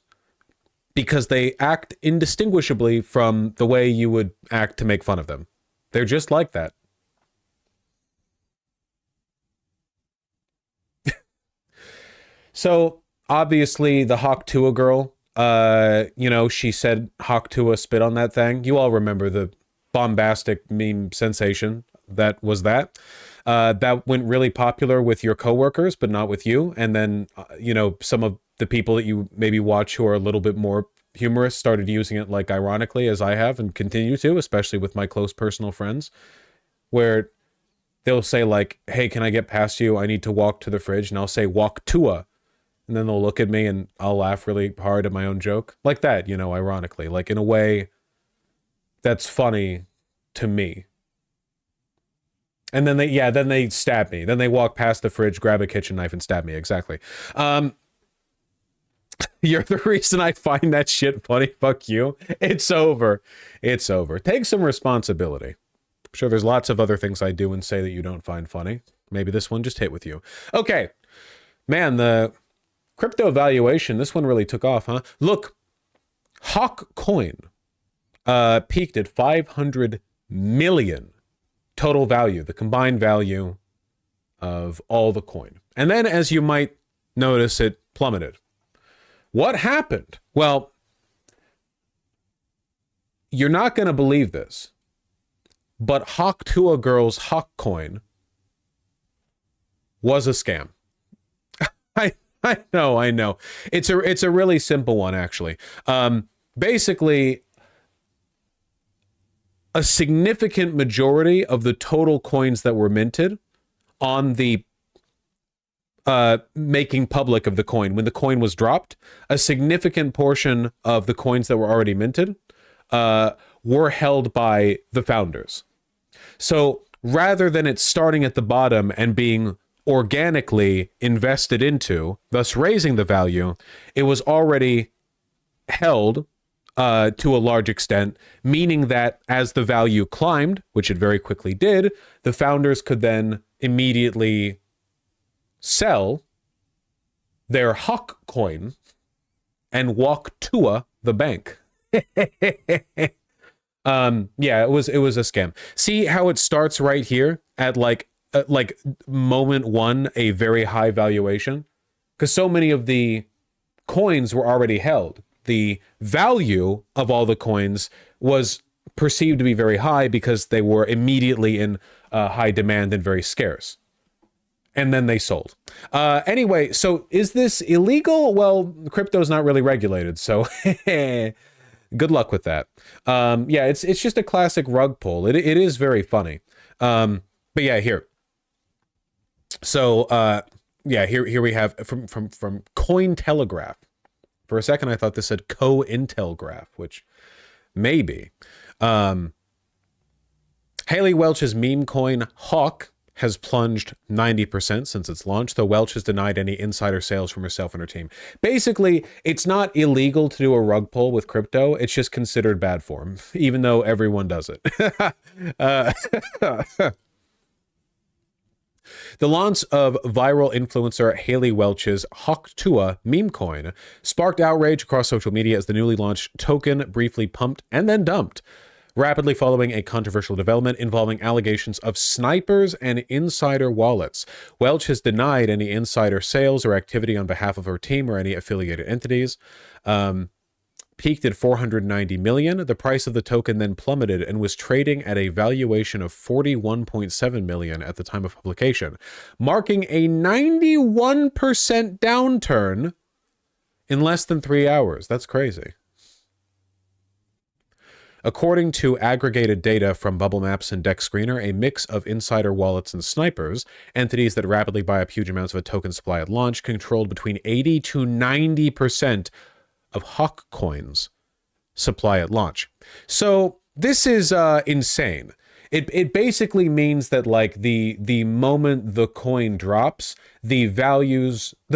because they act indistinguishably from the way you would act to make fun of them. They're just like that. So, obviously, the Hawk TUAH girl, you know, she said Hawk TUAH spit on that thing. You all remember the bombastic meme sensation that was that. That went really popular with your coworkers, but not with you. And then, you know, some of the people that you maybe watch who are a little bit more humorous started using it like ironically, as I have and continue to, especially with my close personal friends, where they'll say like, hey, can I get past you? I need to walk to the fridge. And I'll say, walk TUAH. And then they'll look at me and I'll laugh really hard at my own joke. Like that, you know, ironically. Like in a way that's funny to me. And then they stab me. Then they walk past the fridge, grab a kitchen knife, and stab me. Exactly. You're the reason I find that shit funny. Fuck you. It's over. It's over. Take some responsibility. I'm sure there's lots of other things I do and say that you don't find funny. Maybe this one just hit with you. Okay. Man, the crypto valuation, this one really took off, huh? Look, Hawk Coin peaked at 500 million total value, the combined value of all the coin. And then, as you might notice, it plummeted. What happened? Well, you're not going to believe this, but Hawk TUAH girl's Hawk Coin was a scam. I know. It's a really simple one, actually. Basically, a significant majority of the total coins that were minted on the making public of the coin, when the coin was dropped, a significant portion of the coins that were already minted were held by the founders. So rather than it starting at the bottom and being organically invested into, thus raising the value, it was already held to a large extent, meaning that as the value climbed, which it very quickly did, the founders could then immediately sell their Hawk Coin and walk TUAH the bank. Yeah, it was a scam. See how it starts right here at like moment one, a very high valuation, because so many of the coins were already held. The value of all the coins was perceived to be very high because they were immediately in high demand and very scarce. And then they sold. Anyway, so is this illegal? Well, crypto's not really regulated, so good luck with that. Yeah, it's just a classic rug pull. It is very funny. But yeah, here. So yeah, here we have from Cointelegraph. For a second, I thought this said Co-Intelgraph, which maybe. Haley Welch's meme coin Hawk has plunged 90% since its launch, though Welch has denied any insider sales from herself and her team. Basically, it's not illegal to do a rug pull with crypto. It's just considered bad form, even though everyone does it. The launch of viral influencer Haley Welch's TUAH meme coin sparked outrage across social media as the newly launched token briefly pumped and then dumped, rapidly following a controversial development involving allegations of snipers and insider wallets. Welch has denied any insider sales or activity on behalf of her team or any affiliated entities. Peaked at 490 million. The price of the token then plummeted and was trading at a valuation of 41.7 million at the time of publication, marking a 91% downturn in less than 3 hours. That's crazy. According to aggregated data from Bubble Maps and Deck Screener, a mix of insider wallets and snipers, entities that rapidly buy up huge amounts of a token supply at launch, controlled between 80 to 90% of Hawk coins supply at launch. So this is insane. It basically means that like the moment the coin drops, the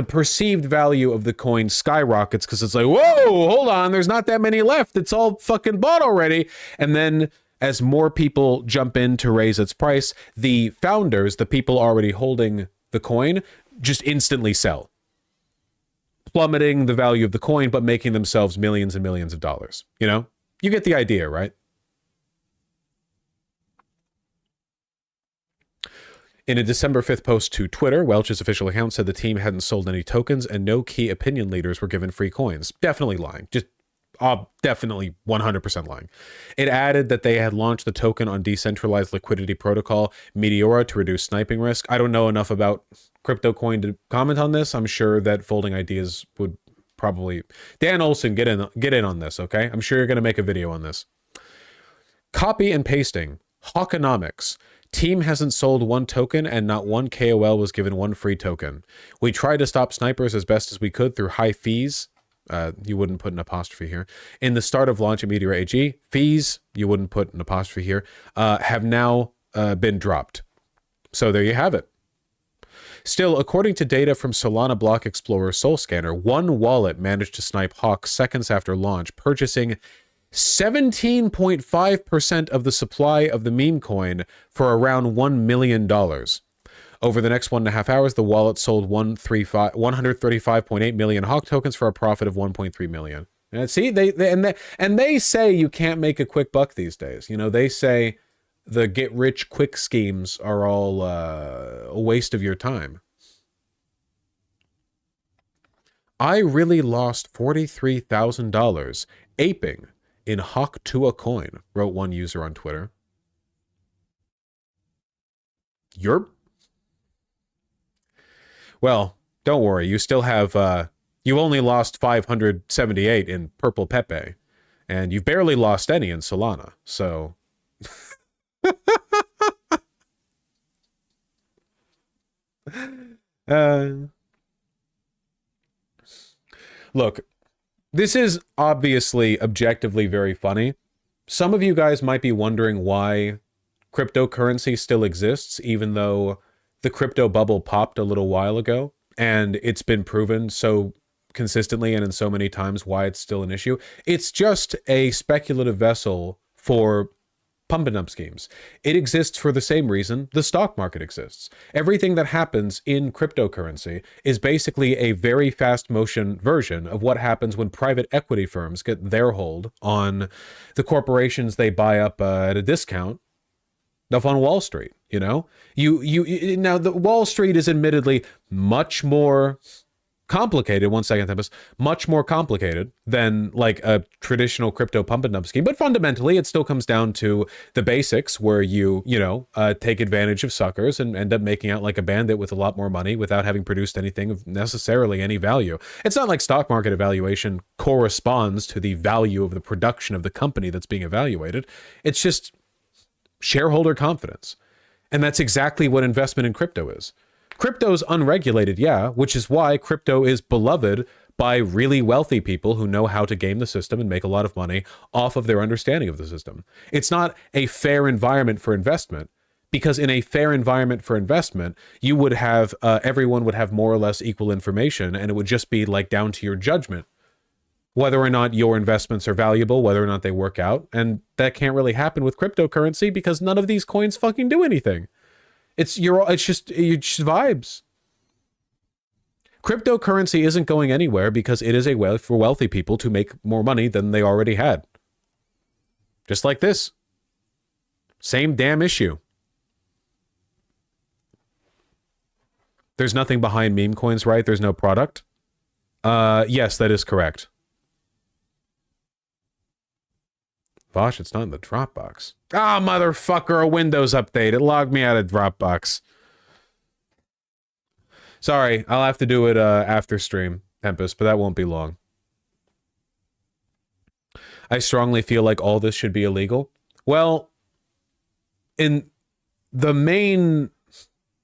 perceived value of the coin skyrockets because it's like, whoa, hold on, there's not that many left. It's all fucking bought already. And then as more people jump in to raise its price, the founders, the people already holding the coin, just instantly sell, plummeting the value of the coin, but making themselves millions and millions of dollars. You know, you get the idea, right? In a December 5th post to Twitter, Welch's official account said the team hadn't sold any tokens and no key opinion leaders were given free coins. Definitely lying. Just definitely 100% lying. It added that they had launched the token on decentralized liquidity protocol Meteora to reduce sniping risk. I don't know enough about crypto coin to comment on this. I'm sure that Folding Ideas would probably... Dan Olson, get in on this, okay? I'm sure you're going to make a video on this. Copy and pasting. Hawkonomics. Team hasn't sold one token and not one KOL was given one free token. We tried to stop snipers as best as we could through high fees. You wouldn't put an apostrophe here. In the start of launch of Meteor AG, fees, you wouldn't put an apostrophe here, have now been dropped. So there you have it. Still, according to data from Solana Block Explorer Soul Scanner, one wallet managed to snipe Hawk seconds after launch, purchasing 17.5% of the supply of the meme coin for around $1 million. Over the next 1.5 hours, the wallet sold 135.8 million Hawk tokens for a profit of 1.3 million. And see, they say you can't make a quick buck these days. You know, they say the get rich quick schemes are all a waste of your time. I really lost $43,000 aping in Hawk TUAH coin, wrote one user on Twitter. Well, don't worry. You still have, you only lost 578 in Purple Pepe, and you've barely lost any in Solana. So, look, this is obviously objectively very funny. Some of you guys might be wondering why cryptocurrency still exists, even though the crypto bubble popped a little while ago, and it's been proven so consistently and in so many times why it's still an issue. It's just a speculative vessel for pump and dump schemes. It exists for the same reason the stock market exists. Everything that happens in cryptocurrency is basically a very fast motion version of what happens when private equity firms get their hold on the corporations they buy up at a discount up on Wall Street. You know, now the Wall Street is admittedly much more complicated. One second, Tempest. Much more complicated than like a traditional crypto pump and dump scheme. But fundamentally, it still comes down to the basics where you take advantage of suckers and end up making out like a bandit with a lot more money without having produced anything of necessarily any value. It's not like stock market evaluation corresponds to the value of the production of the company that's being evaluated. It's just shareholder confidence. And that's exactly what investment in crypto is. Crypto's unregulated, yeah, which is why crypto is beloved by really wealthy people who know how to game the system and make a lot of money off of their understanding of the system. It's not a fair environment for investment Because in a fair environment for investment, you would have everyone would have more or less equal information, and it would just be like down to your judgment whether or not your investments are valuable, whether or not they work out. And that can't really happen with cryptocurrency because none of these coins fucking do anything. It's just vibes. Cryptocurrency isn't going anywhere because it is a way for wealthy people to make more money than they already had. Just like this. Same damn issue. There's nothing behind meme coins, right? There's no product. Yes, that is correct. Vosh, it's not in the Dropbox. Ah, motherfucker, a Windows update. It logged me out of Dropbox. Sorry, I'll have to do it after stream, Tempest, but that won't be long. I strongly feel like all this should be illegal. Well, in the main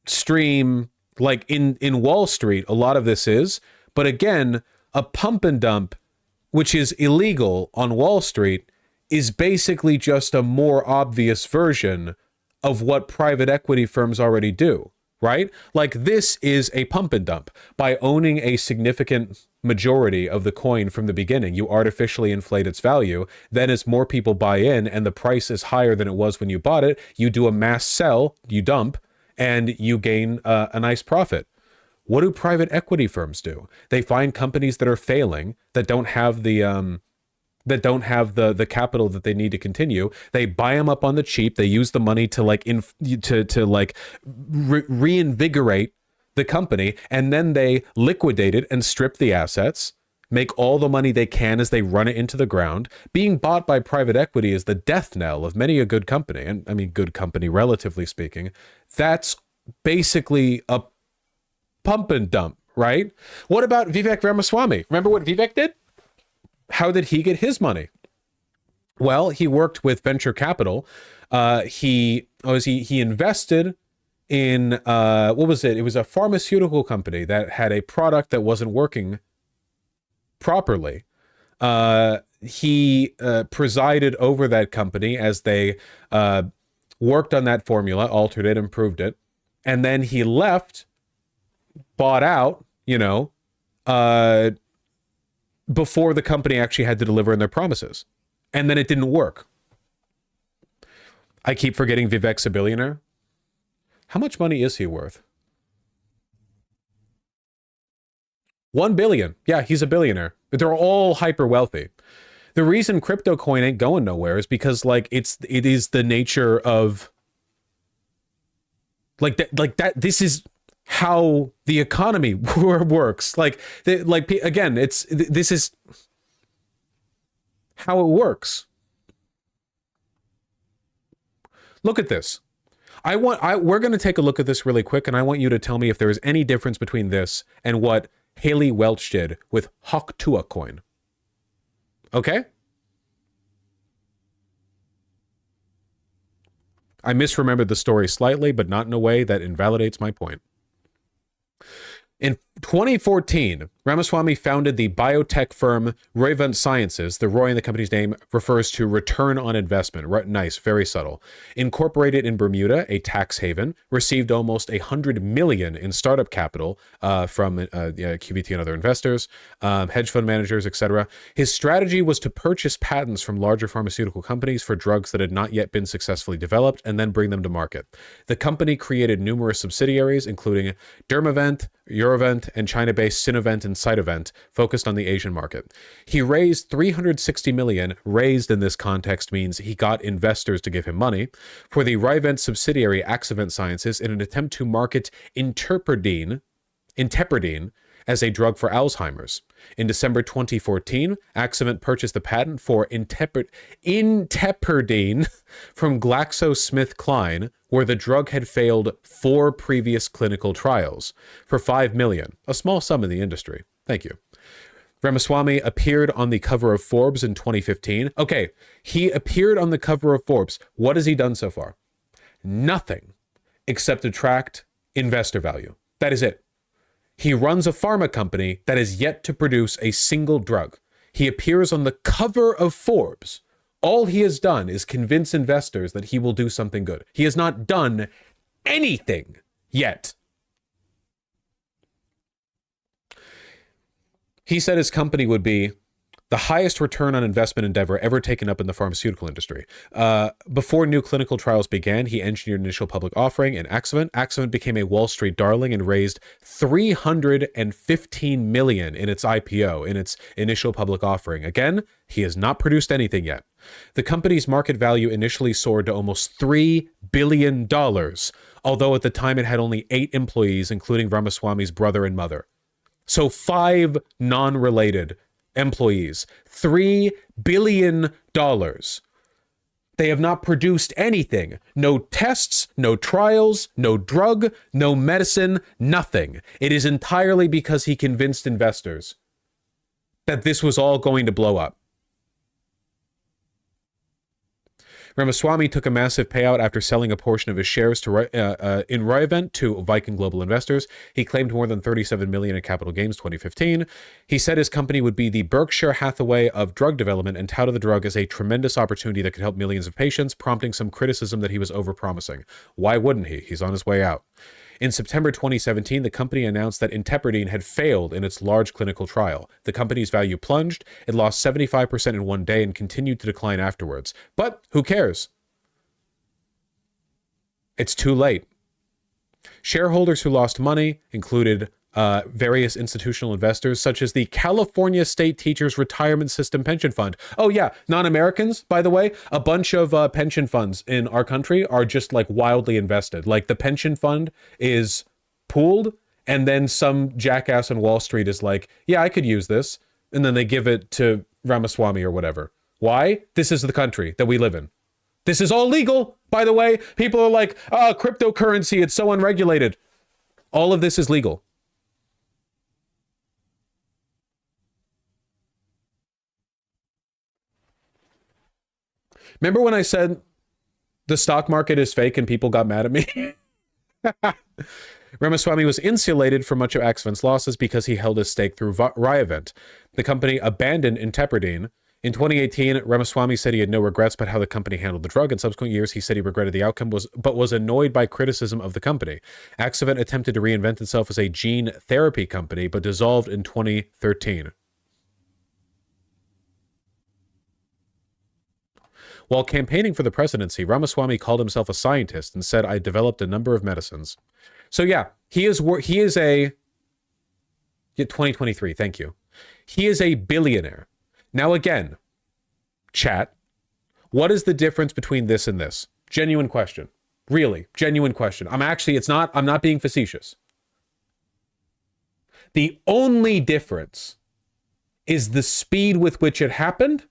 stream, like in Wall Street, a lot of this is. But again, a pump and dump, which is illegal on Wall Street, is basically just a more obvious version of what private equity firms already do, right? Like this is a pump and dump. By owning a significant majority of the coin from the beginning, you artificially inflate its value. Then as more people buy in and the price is higher than it was when you bought it, you do a mass sell, you dump, and you gain a nice profit. What do private equity firms do? They find companies that are failing, that don't have the capital that they need to continue. They buy them up on the cheap. They use the money to reinvigorate the company, and then they liquidate it and strip the assets, make all the money they can as they run it into the ground. Being bought by private equity is the death knell of many a good company, and I mean good company relatively speaking. That's basically a pump and dump, right? What about Vivek Ramaswamy? Remember what Vivek did? How did he get his money? Well, he worked with venture capital. He invested in what was it? It was a pharmaceutical company that had a product that wasn't working properly. He presided over that company as they worked on that formula, altered it, improved it, and then he left, bought out, before the company actually had to deliver on their promises. And then it didn't work. I keep forgetting Vivek's a billionaire. How much money is he worth? 1 billion. Yeah, he's a billionaire. But they're all hyper wealthy. The reason crypto coin ain't going nowhere is because it is the nature of this is how the economy works. Again, this is how it works. Look at this. We're going to take a look at this really quick, and I want you to tell me if there is any difference between this and what Haley Welch did with TUAH coin. Okay? I misremembered the story slightly, but not in a way that invalidates my point. In 2014, Ramaswamy founded the biotech firm Roivant Sciences. The Roy in the company's name refers to return on investment. Nice, very subtle. Incorporated in Bermuda, a tax haven, received almost $100 million in startup capital from QVT and other investors, hedge fund managers, etc. His strategy was to purchase patents from larger pharmaceutical companies for drugs that had not yet been successfully developed and then bring them to market. The company created numerous subsidiaries, including Dermavant, Eurovent, and China-based Sinovent and Cytovent, focused on the Asian market. He raised $360 million. Raised in this context means he got investors to give him money for the Roivant subsidiary Axovent Sciences in an attempt to market Interberdine as a drug for Alzheimer's. In December 2014, Axovent purchased the patent for Interberdine from GlaxoSmithKline, where the drug had failed 4 previous clinical trials, for $5 million, a small sum in the industry. Thank you. Ramaswamy appeared on the cover of Forbes in 2015. Okay, he appeared on the cover of Forbes. What has he done so far? Nothing except attract investor value. That is it. He runs a pharma company that has yet to produce a single drug. He appears on the cover of Forbes All he has done is convince investors that he will do something good. He has not done anything yet. He said his company would be the highest return on investment endeavor ever taken up in the pharmaceutical industry. Before new clinical trials began, he engineered an initial public offering in Axovant. Axovant became a Wall Street darling and raised $315 million in its IPO, in its initial public offering. Again, he has not produced anything yet. The company's market value initially soared to almost $3 billion, although at the time it had only 8 employees, including Ramaswamy's brother and mother. So 5 non-related employees. $3 billion. They have not produced anything. No tests, no trials, no drug, no medicine, nothing. It is entirely because he convinced investors that this was all going to blow up. Ramaswamy took a massive payout after selling a portion of his shares to in ROGAN to Viking Global Investors. He claimed more than $37 million in capital gains 2015. He said his company would be the Berkshire Hathaway of drug development and touted the drug as a tremendous opportunity that could help millions of patients, prompting some criticism that he was overpromising. Why wouldn't he? He's on his way out. In September 2017, the company announced that intepridine had failed in its large clinical trial. The company's value plunged. It lost 75% in one day and continued to decline afterwards. But who cares? It's too late. Shareholders who lost money included various institutional investors, such as the California State Teachers Retirement System Pension Fund. Oh yeah, non-Americans, by the way, a bunch of pension funds in our country are just like wildly invested. Like the pension fund is pooled, and then some jackass on Wall Street is like, yeah, I could use this. And then they give it to Ramaswamy or whatever. Why? This is the country that we live in. This is all legal, by the way. People are like, oh, cryptocurrency, it's so unregulated. All of this is legal. Remember when I said the stock market is fake and people got mad at me? Ramaswamy was insulated from much of Axovant's losses because he held his stake through ROGAN. The company abandoned intepridine. In 2018, Ramaswamy said he had no regrets about how the company handled the drug. In subsequent years, he said he regretted the outcome, but was annoyed by criticism of the company. Axovant attempted to reinvent itself as a gene therapy company, but dissolved in 2013. While campaigning for the presidency, Ramaswamy called himself a scientist and said, I developed a number of medicines. So yeah, he is a 2023. Thank you. He is a billionaire. Now again, chat, what is the difference between this and this? Genuine question. Really, genuine question. I'm not being facetious. The only difference is the speed with which it happened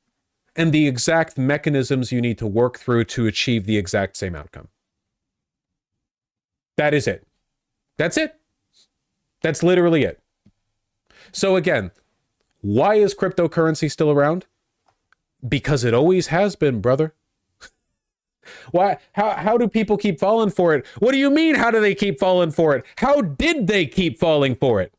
and the exact mechanisms you need to work through to achieve the exact same outcome. That is it. That's it. That's literally it. So again, why is cryptocurrency still around? Because it always has been, brother. Why? How do people keep falling for it? What do you mean, how do they keep falling for it? How did they keep falling for it?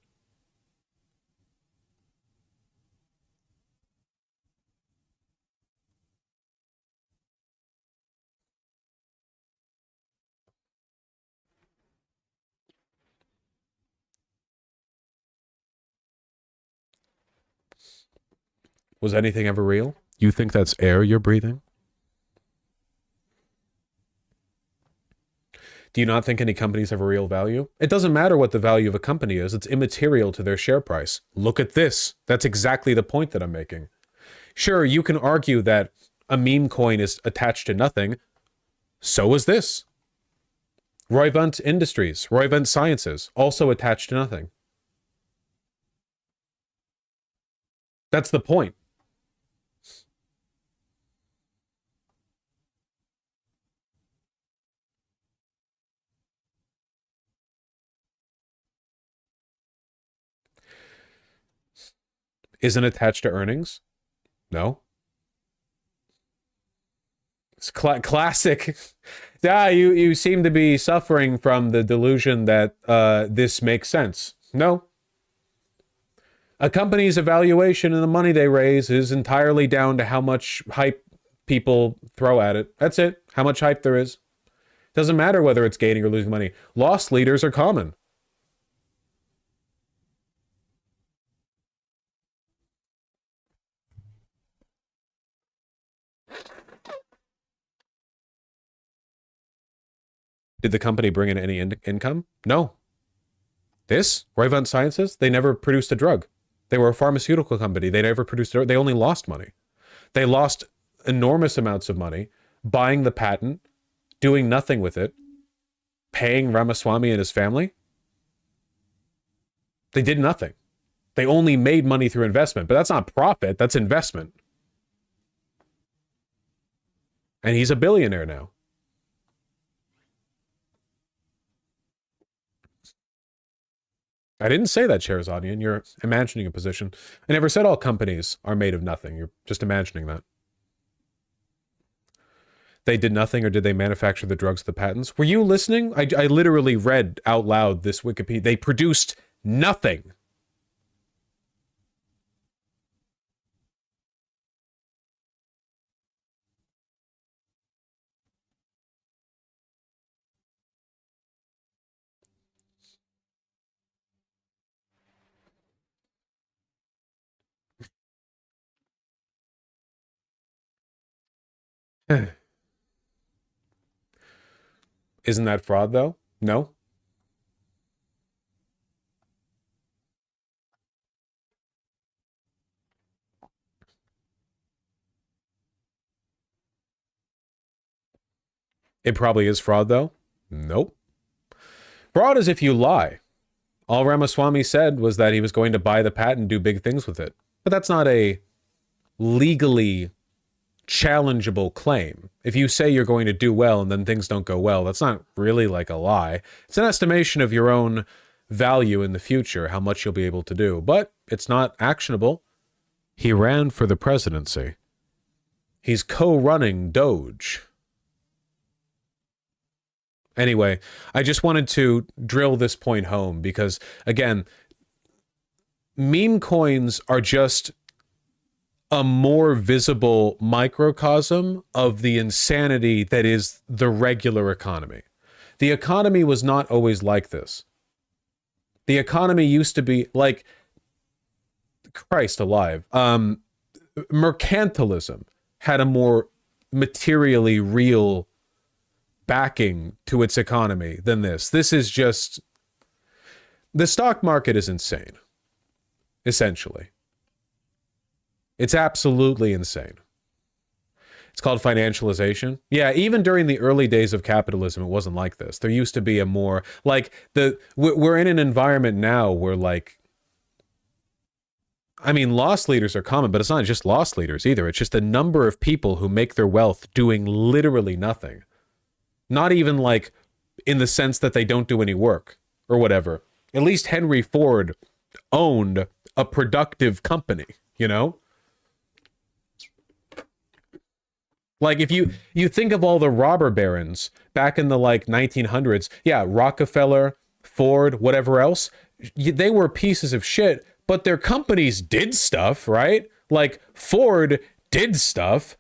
Was anything ever real? You think that's air you're breathing? Do you not think any companies have a real value? It doesn't matter what the value of a company is. It's immaterial to their share price. Look at this. That's exactly the point that I'm making. Sure, you can argue that a meme coin is attached to nothing. So is this. Roivant Industries, Roivant Sciences, also attached to nothing. That's the point. Isn't attached to earnings? No. It's classic. Yeah, you seem to be suffering from the delusion that this makes sense. No. A company's evaluation and the money they raise is entirely down to how much hype people throw at it. That's it. How much hype there is. Doesn't matter whether it's gaining or losing money. Loss leaders are common. Did the company bring in any income? No. This, Roivant Sciences, they never produced a drug. They were a pharmaceutical company. They never produced a drug. They only lost money. They lost enormous amounts of money buying the patent, doing nothing with it, paying Ramaswamy and his family. They did nothing. They only made money through investment, but that's not profit, that's investment. And he's a billionaire now. I didn't say that, Sherazadian. You're imagining a position. I never said all companies are made of nothing. You're just imagining that. They did nothing, or did they manufacture the drugs, the patents? Were you listening? I literally read out loud this Wikipedia. They produced nothing. Isn't that fraud, though? No? It probably is fraud, though? Nope. Fraud is if you lie. All Ramaswamy said was that he was going to buy the patent and do big things with it. But that's not a legally challengeable claim. If you say you're going to do well and then things don't go well, that's not really like a lie. It's an estimation of your own value in the future, how much you'll be able to do. But it's not actionable. He ran for the presidency. He's co-running Doge. Anyway, I just wanted to drill this point home because, again, meme coins are just a more visible microcosm of the insanity that is the regular economy. The economy was not always like this. The economy used to be like, Christ alive, mercantilism had a more materially real backing to its economy than this. This is just, the stock market is insane, essentially. It's absolutely insane. It's called financialization. Yeah, even during the early days of capitalism, it wasn't like this. There used to be a more, like, we're in an environment now where, like, I mean, loss leaders are common, but it's not just loss leaders either. It's just the number of people who make their wealth doing literally nothing. Not even like in the sense that they don't do any work or whatever. At least Henry Ford owned a productive company, you know? Like if you think of all the robber barons back in the like 1900s, yeah, Rockefeller, Ford, whatever else, they were pieces of shit, but their companies did stuff, right? Like Ford did stuff.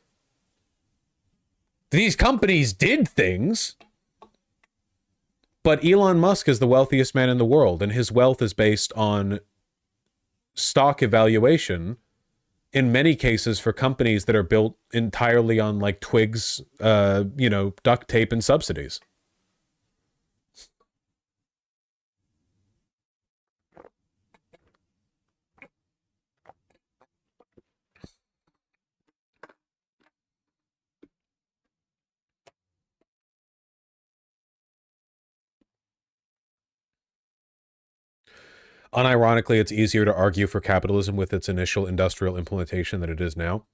These companies did things. But Elon Musk is the wealthiest man in the world, and his wealth is based on stock evaluation, in many cases for companies that are built entirely on like twigs, duct tape and subsidies. Unironically, it's easier to argue for capitalism with its initial industrial implementation than it is now.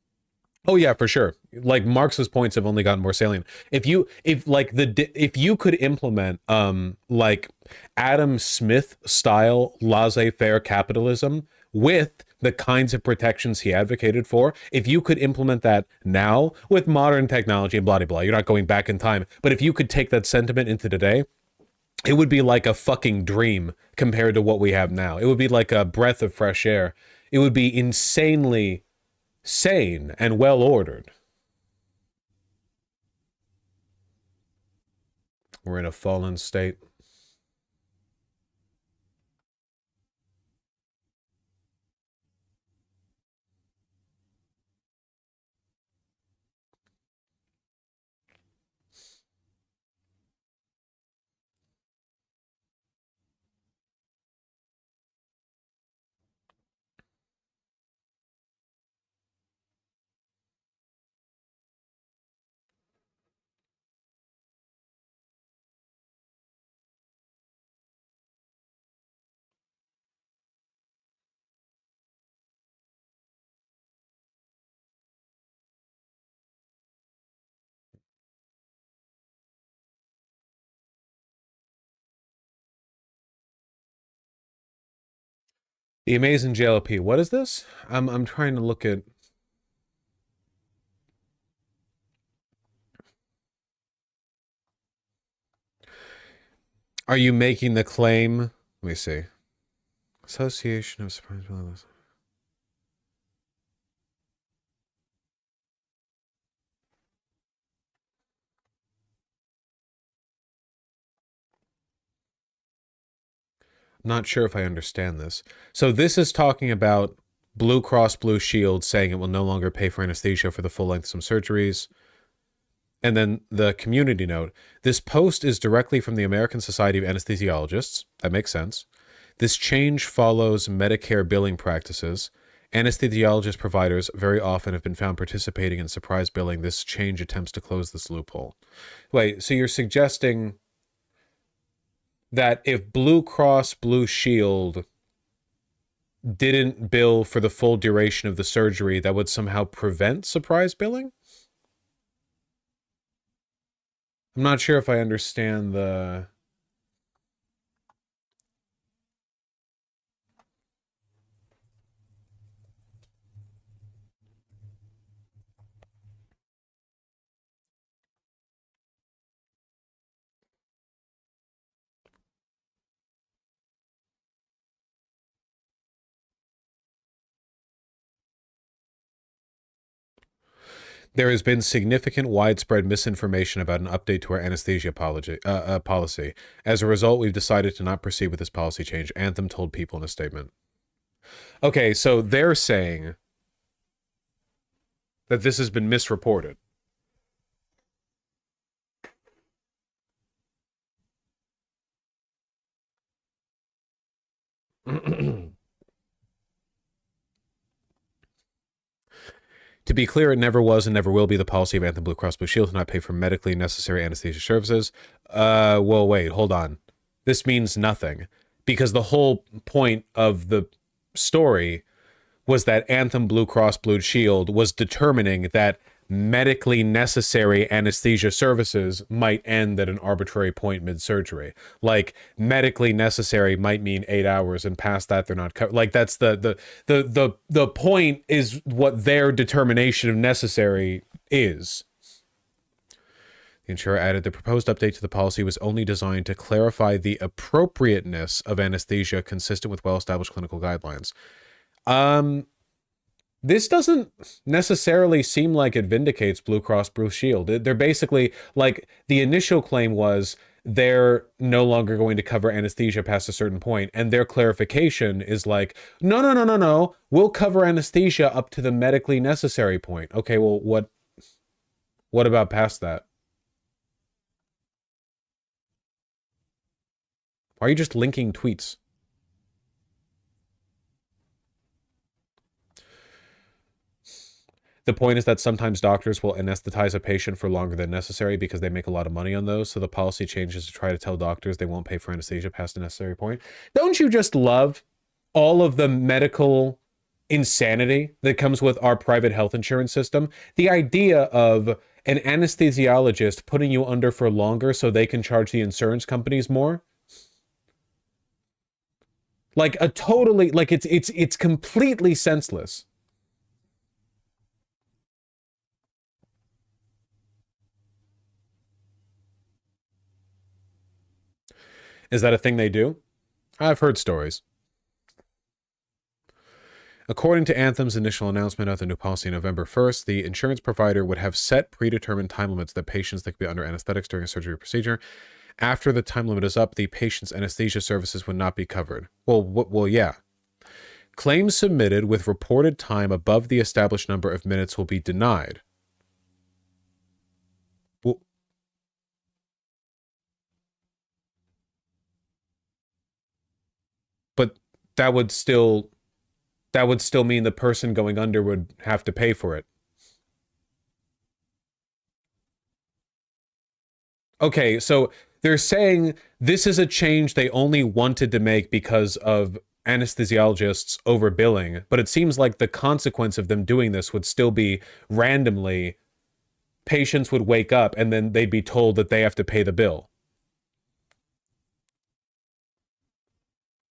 Oh yeah, for sure. Like Marx's points have only gotten more salient. If you could implement like Adam Smith style laissez-faire capitalism with the kinds of protections he advocated for, if you could implement that now with modern technology and blah blah blah, you're not going back in time. But if you could take that sentiment into today, it would be like a fucking dream compared to what we have now. It would be like a breath of fresh air. It would be insanely sane and well ordered. We're in a fallen state. The Amazing JLP. What is this? I'm trying to look at. Are you making the claim? Let me see. Association of Surprise Brothers. Not sure if I understand this. So this is talking about Blue Cross Blue Shield saying it will no longer pay for anesthesia for the full length of some surgeries. And then the community note. This post is directly from the American Society of Anesthesiologists. That makes sense. This change follows Medicare billing practices. Anesthesiologist providers very often have been found participating in surprise billing. This change attempts to close this loophole. Wait, so you're suggesting that if Blue Cross Blue Shield didn't bill for the full duration of the surgery, that would somehow prevent surprise billing? I'm not sure if I understand the... There has been significant widespread misinformation about an update to our anesthesia policy. As a result, we've decided to not proceed with this policy change, Anthem told People in a statement. Okay, so they're saying that this has been misreported. To be clear, it never was and never will be the policy of Anthem Blue Cross Blue Shield to not pay for medically necessary anesthesia services. Well, wait, hold on. This means nothing. Because the whole point of the story was that Anthem Blue Cross Blue Shield was determining that medically necessary anesthesia services might end at an arbitrary point mid-surgery. Like, medically necessary might mean 8 hours, and past that they're not covered. Like, that's the point is what their determination of necessary is. The insurer added the proposed update to the policy was only designed to clarify the appropriateness of anesthesia consistent with well-established clinical guidelines. This doesn't necessarily seem like it vindicates Blue Cross Blue Shield. They're basically, like, the initial claim was they're no longer going to cover anesthesia past a certain point, and their clarification is like, no, we'll cover anesthesia up to the medically necessary point. Okay, well, what about past that? Why are you just linking tweets? The point is that sometimes doctors will anesthetize a patient for longer than necessary because they make a lot of money on those. So the policy changes to try to tell doctors they won't pay for anesthesia past the necessary point. Don't you just love all of the medical insanity that comes with our private health insurance system? The idea of an anesthesiologist putting you under for longer so they can charge the insurance companies more. Like a totally, like it's completely senseless. Is that a thing they do? I've heard stories. According to Anthem's initial announcement of the new policy November 1st, the insurance provider would have set predetermined time limits that patients that could be under anesthetics during a surgery procedure. After the time limit is up, the patient's anesthesia services would not be covered. Well, yeah. Claims submitted with reported time above the established number of minutes will be denied. Well, but that would still mean the person going under would have to pay for it. Okay, so they're saying this is a change they only wanted to make because of anesthesiologists overbilling, but it seems like the consequence of them doing this would still be randomly patients would wake up and then they'd be told that they have to pay the bill.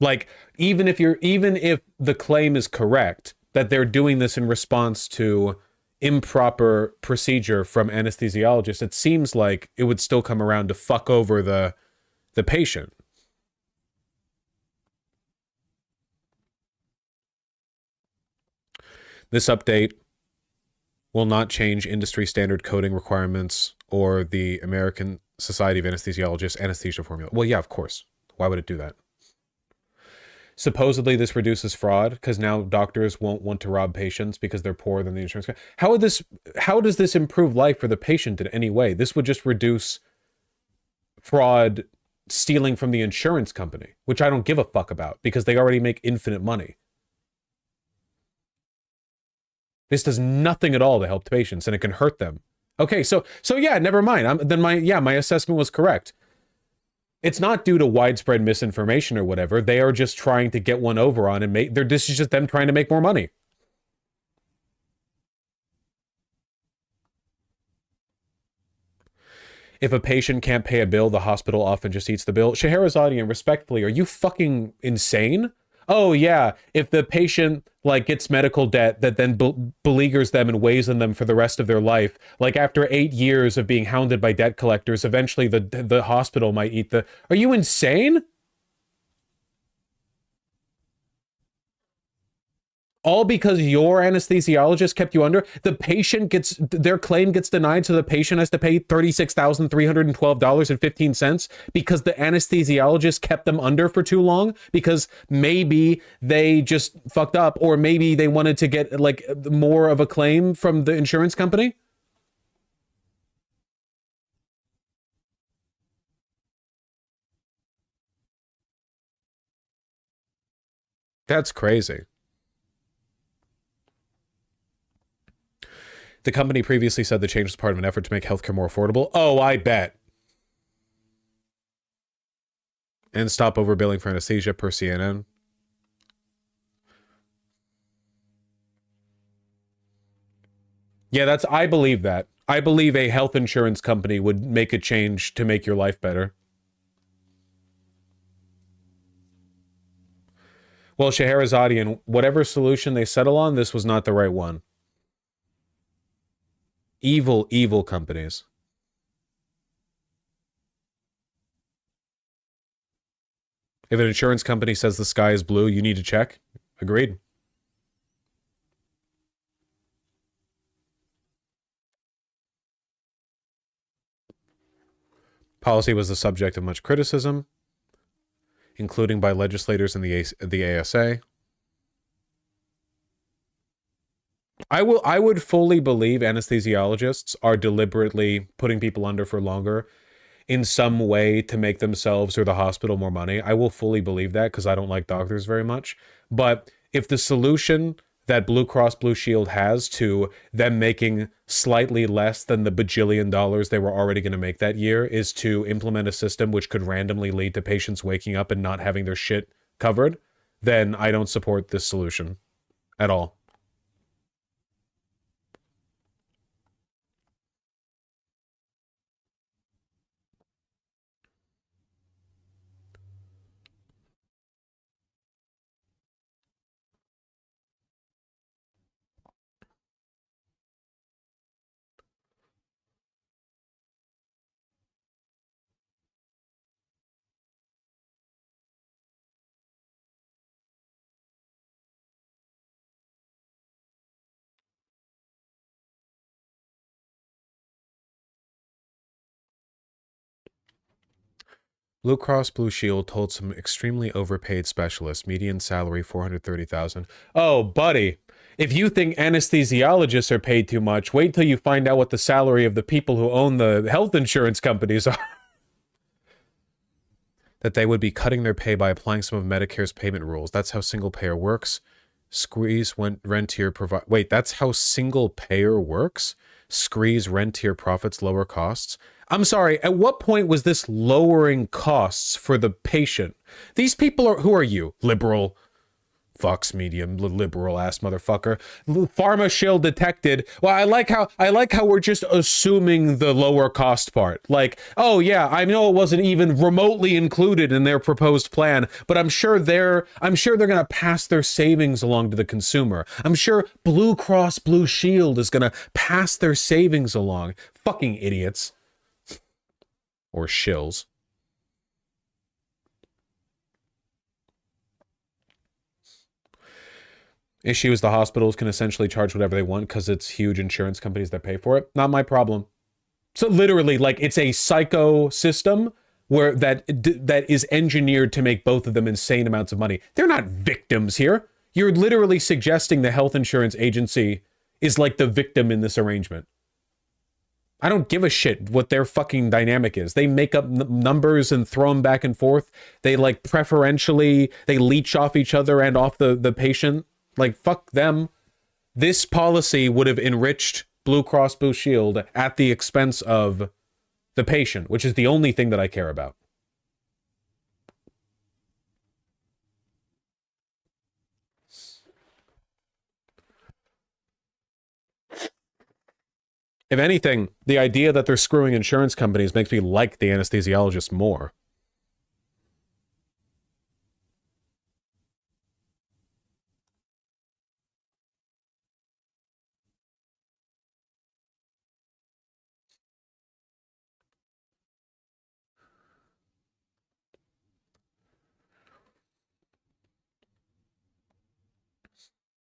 Like, even if the claim is correct that they're doing this in response to improper procedure from anesthesiologists, it seems like it would still come around to fuck over the patient. This update will not change industry standard coding requirements or the American Society of Anesthesiologists anesthesia formula. Well, yeah, of course. Why would it do that? Supposedly this reduces fraud because now doctors won't want to rob patients because they're poorer than the insurance company. How does this improve life for the patient in any way? This would just reduce fraud stealing from the insurance company, which I don't give a fuck about because they already make infinite money. This does nothing at all to help the patients, and it can hurt them. Okay, so yeah, never mind. Then my assessment was correct. It's not due to widespread misinformation or whatever. They are just trying to get one over on and make. This is just them trying to make more money. If a patient can't pay a bill, the hospital often just eats the bill. Scheherazade, and respectfully, are you fucking insane? Oh yeah, if the patient like gets medical debt that then beleaguers them and weighs on them for the rest of their life, like after 8 years of being hounded by debt collectors, eventually the hospital might eat the. Are you insane? All because your anesthesiologist kept you under. The patient gets their claim gets denied, so the patient has to pay $36,312.15 because the anesthesiologist kept them under for too long because maybe they just fucked up or maybe they wanted to get like more of a claim from the insurance company. That's crazy. The company previously said the change was part of an effort to make healthcare more affordable. Oh, I bet. And stop overbilling for anesthesia per CNN. Yeah, I believe that. I believe a health insurance company would make a change to make your life better. Well, Scheherazade, and whatever solution they settle on, this was not the right one. Evil, evil companies. If an insurance company says the sky is blue, you need to check. Agreed. Policy was the subject of much criticism, including by legislators in the ASA. I would fully believe anesthesiologists are deliberately putting people under for longer in some way to make themselves or the hospital more money. I will fully believe that because I don't like doctors very much. But if the solution that Blue Cross Blue Shield has to them making slightly less than the bajillion dollars they were already going to make that year is to implement a system which could randomly lead to patients waking up and not having their shit covered, then I don't support this solution at all. Blue Cross Blue Shield told some extremely overpaid specialists, median salary $430,000. Oh, buddy, if you think anesthesiologists are paid too much, wait till you find out what the salary of the people who own the health insurance companies are. That they would be cutting their pay by applying some of Medicare's payment rules. That's how single payer works. Squeeze rentier provide. Wait, that's how single payer works? Squeeze rentier profits, lower costs. I'm sorry, at what point was this lowering costs for the patient? These people are, who are you? Liberal, Fox Medium, liberal ass motherfucker. Pharma shill detected. Well, I like how we're just assuming the lower cost part. Like, oh yeah, I know it wasn't even remotely included in their proposed plan, but I'm sure they're gonna pass their savings along to the consumer. I'm sure Blue Cross Blue Shield is gonna pass their savings along. Fucking idiots. Or shills. Issue is the hospitals can essentially charge whatever they want because it's huge insurance companies that pay for it. Not my problem. So literally, like, it's a psycho system where that is engineered to make both of them insane amounts of money. They're not victims here. You're literally suggesting the health insurance agency is like the victim in this arrangement. I don't give a shit what their fucking dynamic is. They make up numbers and throw them back and forth. They like preferentially, they leech off each other and off the patient. Like, fuck them. This policy would have enriched Blue Cross Blue Shield at the expense of the patient, which is the only thing that I care about. If anything, the idea that they're screwing insurance companies makes me like the anesthesiologist more.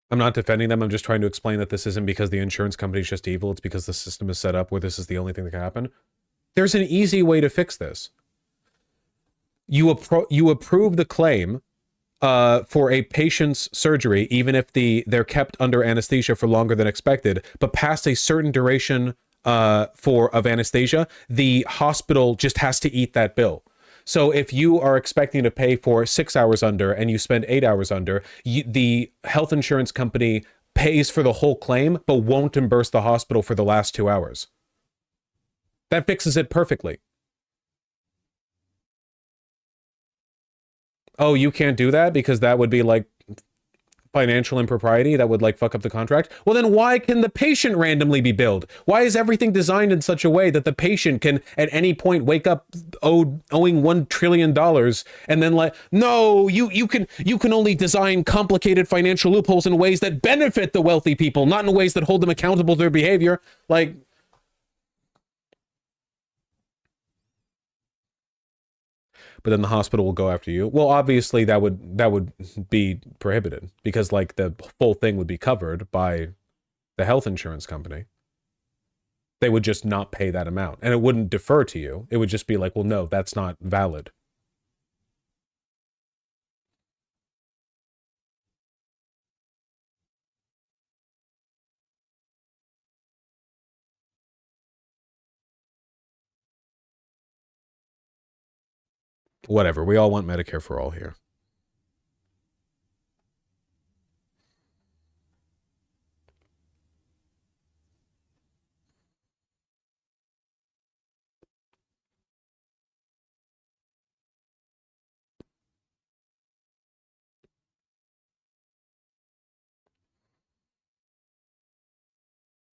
I'm not defending them. I'm just trying to explain that this isn't because the insurance company is just evil. It's because the system is set up where this is the only thing that can happen. There's an easy way to fix this. You approve the claim for a patient's surgery, even if they're kept under anesthesia for longer than expected, but past a certain duration of anesthesia, the hospital just has to eat that bill. So if you are expecting to pay for 6 hours under and you spend 8 hours under, the health insurance company pays for the whole claim, but won't reimburse the hospital for the last 2 hours. That fixes it perfectly. Oh, you can't do that because that would be like financial impropriety, that would like fuck up the contract. Well, then why can the patient randomly be billed? Why is everything designed in such a way that the patient can at any point wake up owing $1 trillion and then like, no, you can only design complicated financial loopholes in ways that benefit the wealthy people, not in ways that hold them accountable to their behavior. Like, but then the hospital will go after you. Well, obviously that would be prohibited because like the full thing would be covered by the health insurance company. They would just not pay that amount and it wouldn't defer to you. It would just be like, well, no, that's not valid. Whatever. We all want Medicare for all here.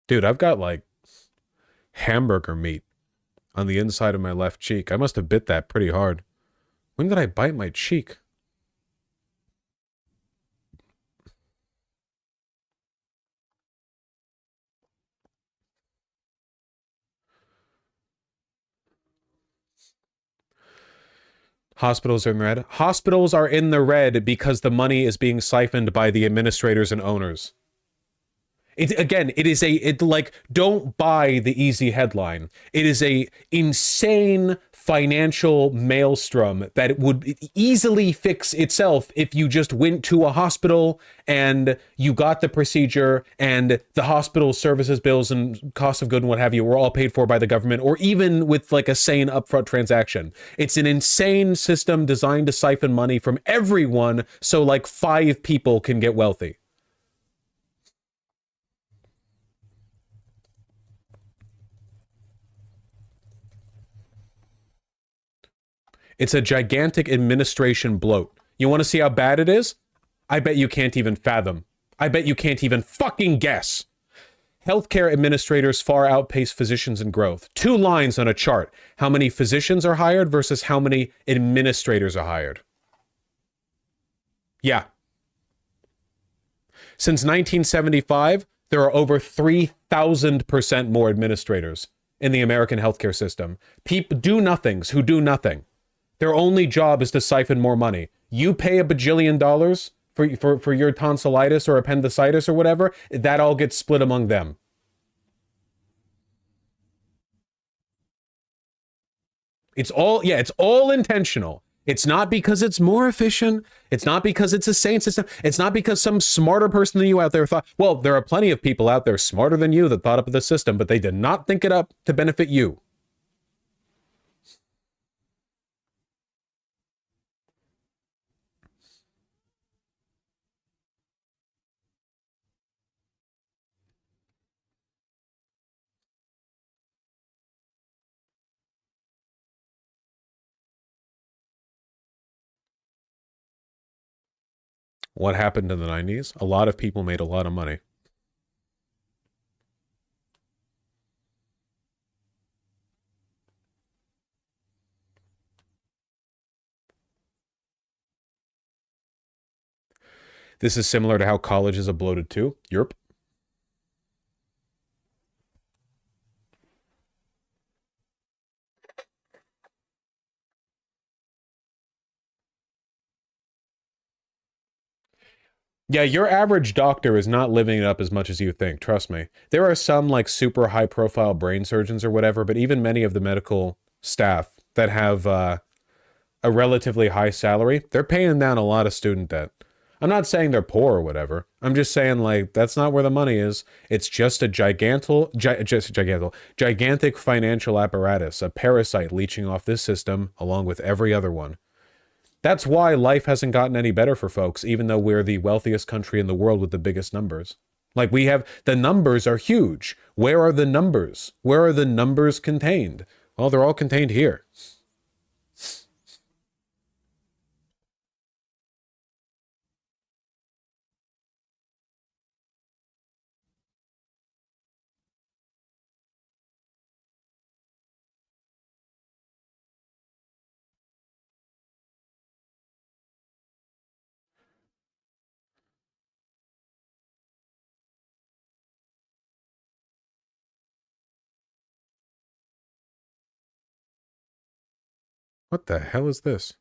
Dude, I've got like hamburger meat on the inside of my left cheek. I must have bit that pretty hard. When did I bite my cheek? Hospitals are in the red. Hospitals are in the red because the money is being siphoned by the administrators and owners. Like, don't buy the easy headline. It is a insane financial maelstrom that would easily fix itself if you just went to a hospital and you got the procedure and the hospital services bills and cost of good and what have you were all paid for by the government, or even with like a sane upfront transaction. It's an insane system designed to siphon money from everyone so like 5 people can get wealthy. It's a gigantic administration bloat. You want to see how bad it is? I bet you can't even fathom. I bet you can't even fucking guess. Healthcare administrators far outpace physicians in growth. 2 lines on a chart. How many physicians are hired versus how many administrators are hired. Yeah. Since 1975, there are over 3,000% more administrators in the American healthcare system. People do-nothings who do nothing. Their only job is to siphon more money. You pay $1 bajillion for your tonsillitis or appendicitis or whatever, that all gets split among them. It's all intentional. It's not because it's more efficient. It's not because it's a sane system. It's not because some smarter person than you out there thought, well, there are plenty of people out there smarter than you that thought up the system, but they did not think it up to benefit you. What happened in the 90s? A lot of people made a lot of money. This is similar to how colleges are bloated too. Europe. Yeah, your average doctor is not living it up as much as you think, trust me. There are some like super high profile brain surgeons or whatever, but even many of the medical staff that have a relatively high salary, they're paying down a lot of student debt. I'm not saying they're poor or whatever. I'm just saying like that's not where the money is. It's just a gigantic financial apparatus, a parasite leeching off this system along with every other one. That's why life hasn't gotten any better for folks, even though we're the wealthiest country in the world with the biggest numbers. Like we have, the numbers are huge. Where are the numbers? Where are the numbers contained? Well, they're all contained here. What the hell is this?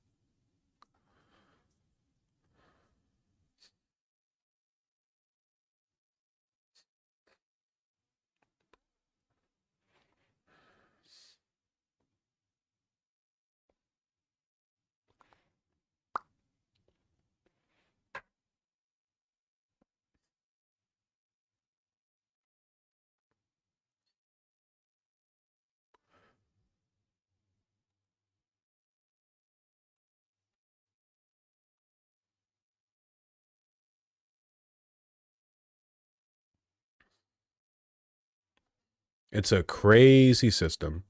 It's a crazy system.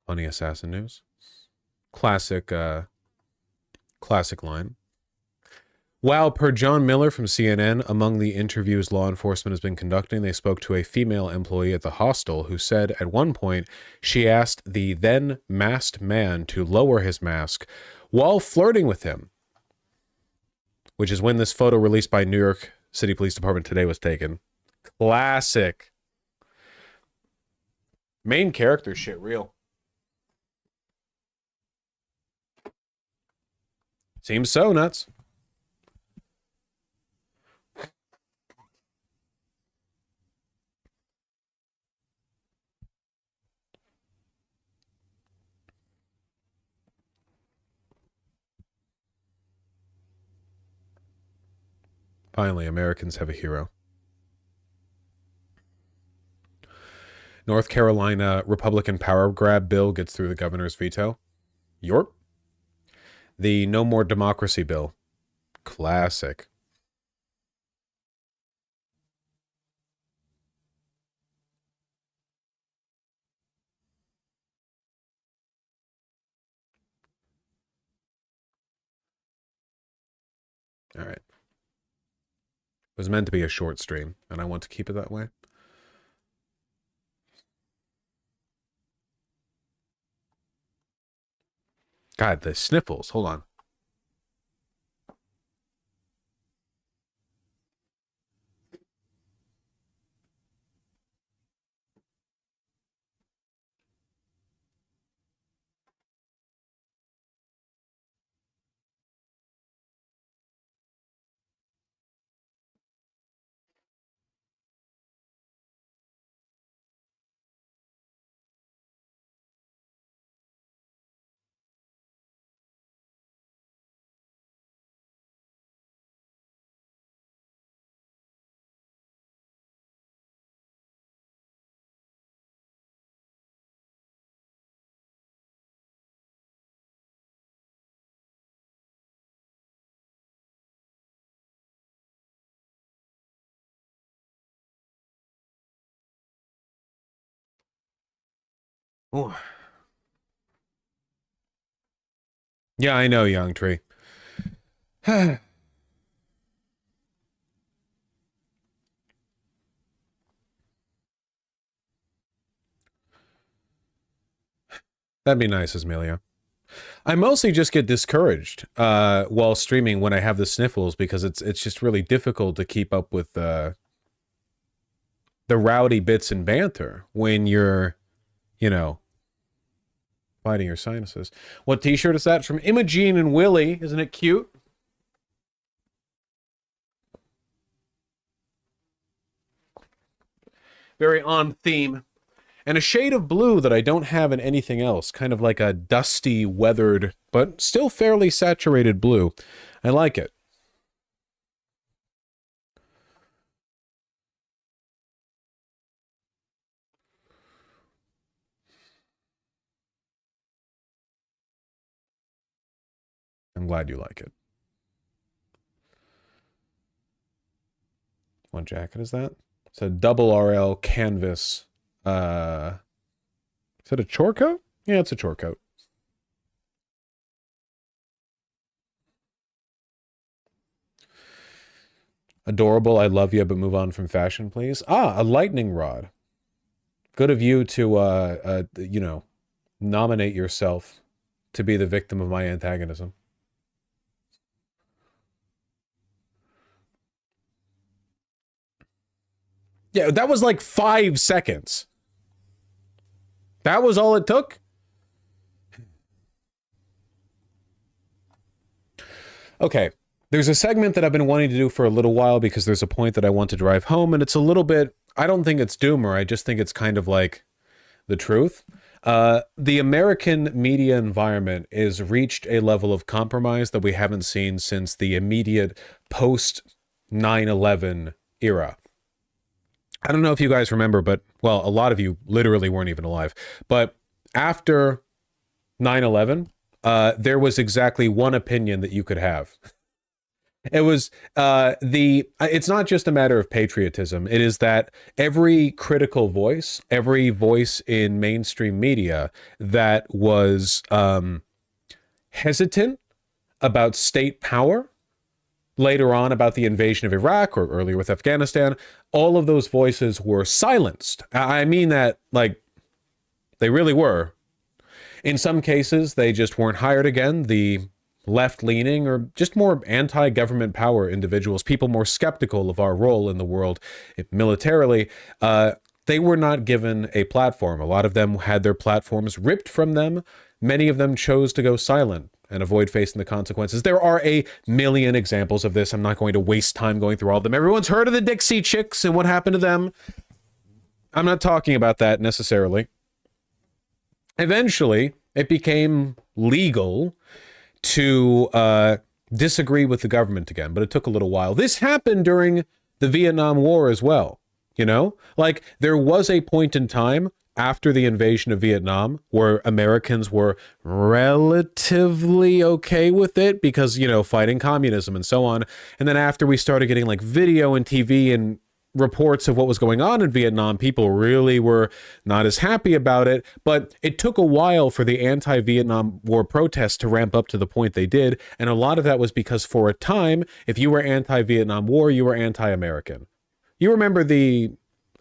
Funny assassin news. Classic, classic line. While per John Miller from CNN, among the interviews law enforcement has been conducting, they spoke to a female employee at the hostel who said at one point she asked the then masked man to lower his mask while flirting with him. which is when this photo released by New York City Police Department today was taken. Classic. Main character shit real. Seems so nuts. Finally, Americans have a hero. North Carolina Republican power grab bill gets through the governor's veto. Yorp. The No More Democracy bill. Classic. All right. It was meant to be a short stream, and I want to keep it that way. God, the sniffles. Hold on. Ooh. Yeah, I know, Young Tree. That'd be nice, Asmelia. I mostly just get discouraged while streaming when I have the sniffles because it's just really difficult to keep up with the rowdy bits and banter when you're, you know, fighting your sinuses. What t-shirt is that? It's from Imogene and Willie. Isn't it cute? Very on theme. And a shade of blue that I don't have in anything else. Kind of like a dusty, weathered, but still fairly saturated blue. I like it. I'm glad you like it. What jacket is that? It's a double RL canvas. Is it a chore coat? Yeah, it's a chore coat. Adorable, I love you, but move on from fashion, please. Ah, a lightning rod. Good of you to, you know, nominate yourself to be the victim of my antagonism. Yeah, that was like 5 seconds. That was all it took? Okay, there's a segment that I've been wanting to do for a little while because there's a point that I want to drive home, and it's a little bit, I don't think it's doomer, I just think it's kind of like the truth. The American media environment is reached a level of compromise that we haven't seen since the immediate post 9/11 era. I don't know if you guys remember, but, well, a lot of you literally weren't even alive. But after 9/11, there was exactly one opinion that you could have. It was it's not just a matter of patriotism. It is that every critical voice, every voice in mainstream media that was hesitant about state power, later on about the invasion of Iraq or earlier with Afghanistan, all of those voices were silenced. I mean that, like, they really were. In some cases, they just weren't hired again. The left-leaning or just more anti-government power individuals, people more skeptical of our role in the world militarily, they were not given a platform. A lot of them had their platforms ripped from them. Many of them chose to go silent and avoid facing the consequences. There are a million examples of this. I'm not going to waste time going through all of them. Everyone's heard of the Dixie Chicks and what happened to them. I'm not talking about that necessarily. Eventually, it became legal to disagree with the government again, but it took a little while. This happened during the Vietnam War as well, you know? Like, there was a point in time after the invasion of Vietnam where Americans were relatively okay with it because, you know, fighting communism and so on. And then after we started getting like video and TV and reports of what was going on in Vietnam, people really were not as happy about it. But it took a while for the anti-Vietnam War protests to ramp up to the point they did. And a lot of that was because for a time, if you were anti-Vietnam War, you were anti-American. You remember the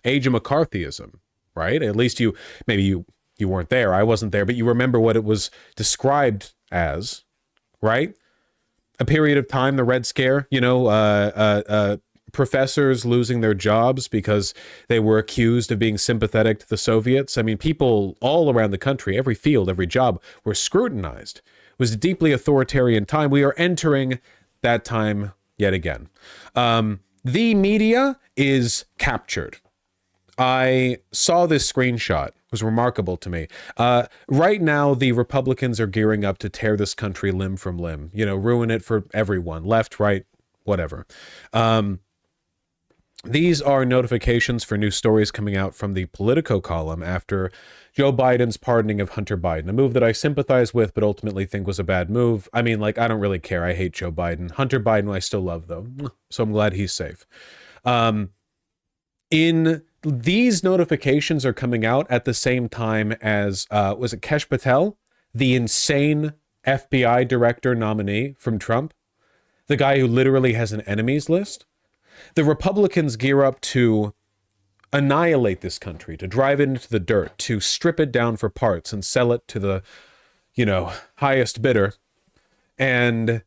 age of McCarthyism, right? At least maybe you weren't there. I wasn't there, but you remember what it was described as, right? A period of time, the Red Scare, you know, professors losing their jobs because they were accused of being sympathetic to the Soviets. I mean, people all around the country, every field, every job, were scrutinized. It was a deeply authoritarian time. We are entering that time yet again. The media is captured. I saw this screenshot. It was remarkable to me. Right now, the Republicans are gearing up to tear this country limb from limb, you know, ruin it for everyone, left, right, whatever. These are notifications for new stories coming out from the Politico column after Joe Biden's pardoning of Hunter Biden, a move that I sympathize with, but ultimately think was a bad move. I mean, like, I don't really care. I hate Joe Biden. Hunter Biden, I still love, though. So I'm glad he's safe. These notifications are coming out at the same time as, was it Kesh Patel, the insane FBI director nominee from Trump? The guy who literally has an enemies list? The Republicans gear up to annihilate this country, to drive it into the dirt, to strip it down for parts and sell it to the, you know, highest bidder. And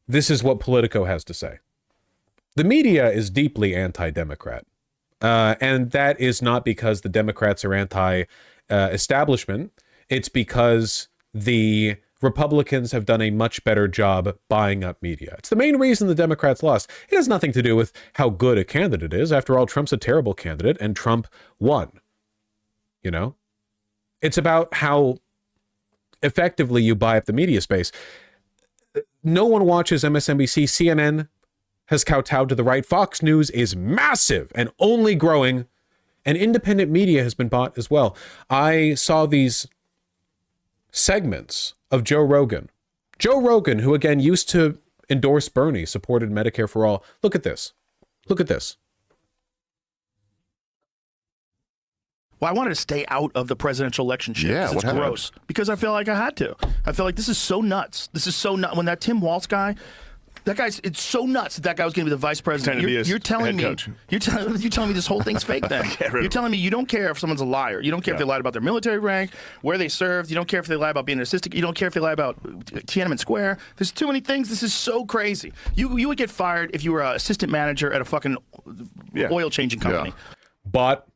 this is what Politico has to say. The media is deeply anti-Democrat. And that is not because the Democrats are anti-establishment. It's because the Republicans have done a much better job buying up media. It's the main reason the Democrats lost. It has nothing to do with how good a candidate is. After all, Trump's a terrible candidate, and Trump won. You know? It's about how effectively you buy up the media space. No one watches MSNBC. CNN has kowtowed to the right. Fox News is massive and only growing, and independent media has been bought as well. I saw these segments of Joe Rogan. Joe Rogan, who again used to endorse Bernie, supported Medicare for all. Look at this. Look at this. Well, I wanted to stay out of the presidential election shit. Yeah, it's gross. Because I feel like I had to. I feel like this is so nuts. This is so nuts. When that Tim Walz guy, that guy's, it's so nuts that guy was going to be the vice president. You're telling me, you're telling me this whole thing's fake then. You're telling me you don't care if someone's a liar. You don't care if they lied about their military rank, where they served. You don't care if they lie about being an assistant. You don't care if they lie about Tiananmen Square. There's too many things. This is so crazy. You would get fired if you were an assistant manager at a fucking oil changing company. But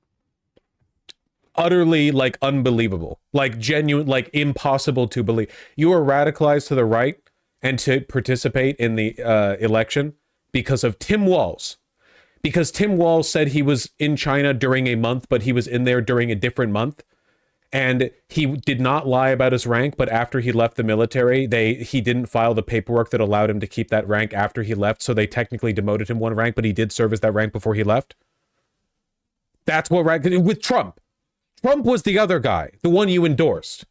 utterly, like, unbelievable. Like, genuine, like, impossible to believe. You are radicalized to the right and to participate in the election because of Tim Walz. Because Tim Walz said he was in China during a month, but he was in there during a different month. And he did not lie about his rank, but after he left the military, he didn't file the paperwork that allowed him to keep that rank after he left, so they technically demoted him one rank, but he did serve as that rank before he left. That's what, right? With Trump. Trump was the other guy, the one you endorsed.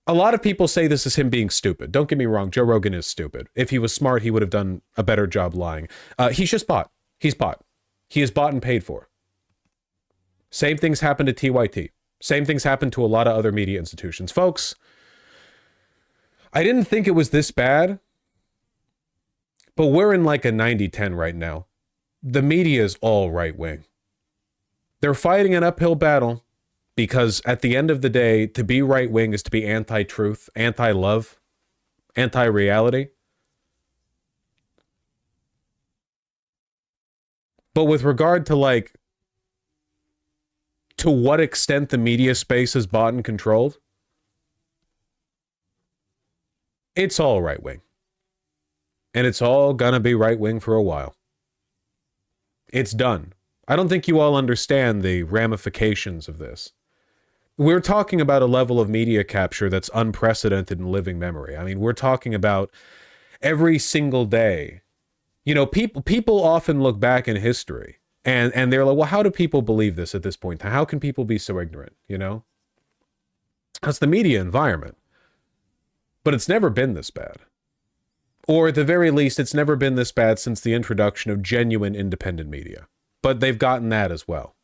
A lot of people say this is him being stupid. Don't get me wrong, Joe Rogan is stupid. If he was smart, he would have done a better job lying. He's just bought. He's bought. He is bought and paid for. Same things happen to TYT. Same things happen to a lot of other media institutions. Folks, I didn't think it was this bad, but we're in like a 90-10 right now. The media is all right-wing. They're fighting an uphill battle, Because at the end of the day, to be right-wing is to be anti-truth, anti-love, anti-reality. But with regard to, like, to what extent the media space is bought and controlled, it's all right-wing. And it's all gonna be right-wing for a while. It's done. I don't think you all understand the ramifications of this. We're talking about a level of media capture that's unprecedented in living memory. I mean, we're talking about every single day. You know, people often look back in history and they're like, well, how do people believe this at this point? How can people be so ignorant? You know, that's the media environment. But it's never been this bad. Or at the very least, it's never been this bad since the introduction of genuine independent media. But they've gotten that as well.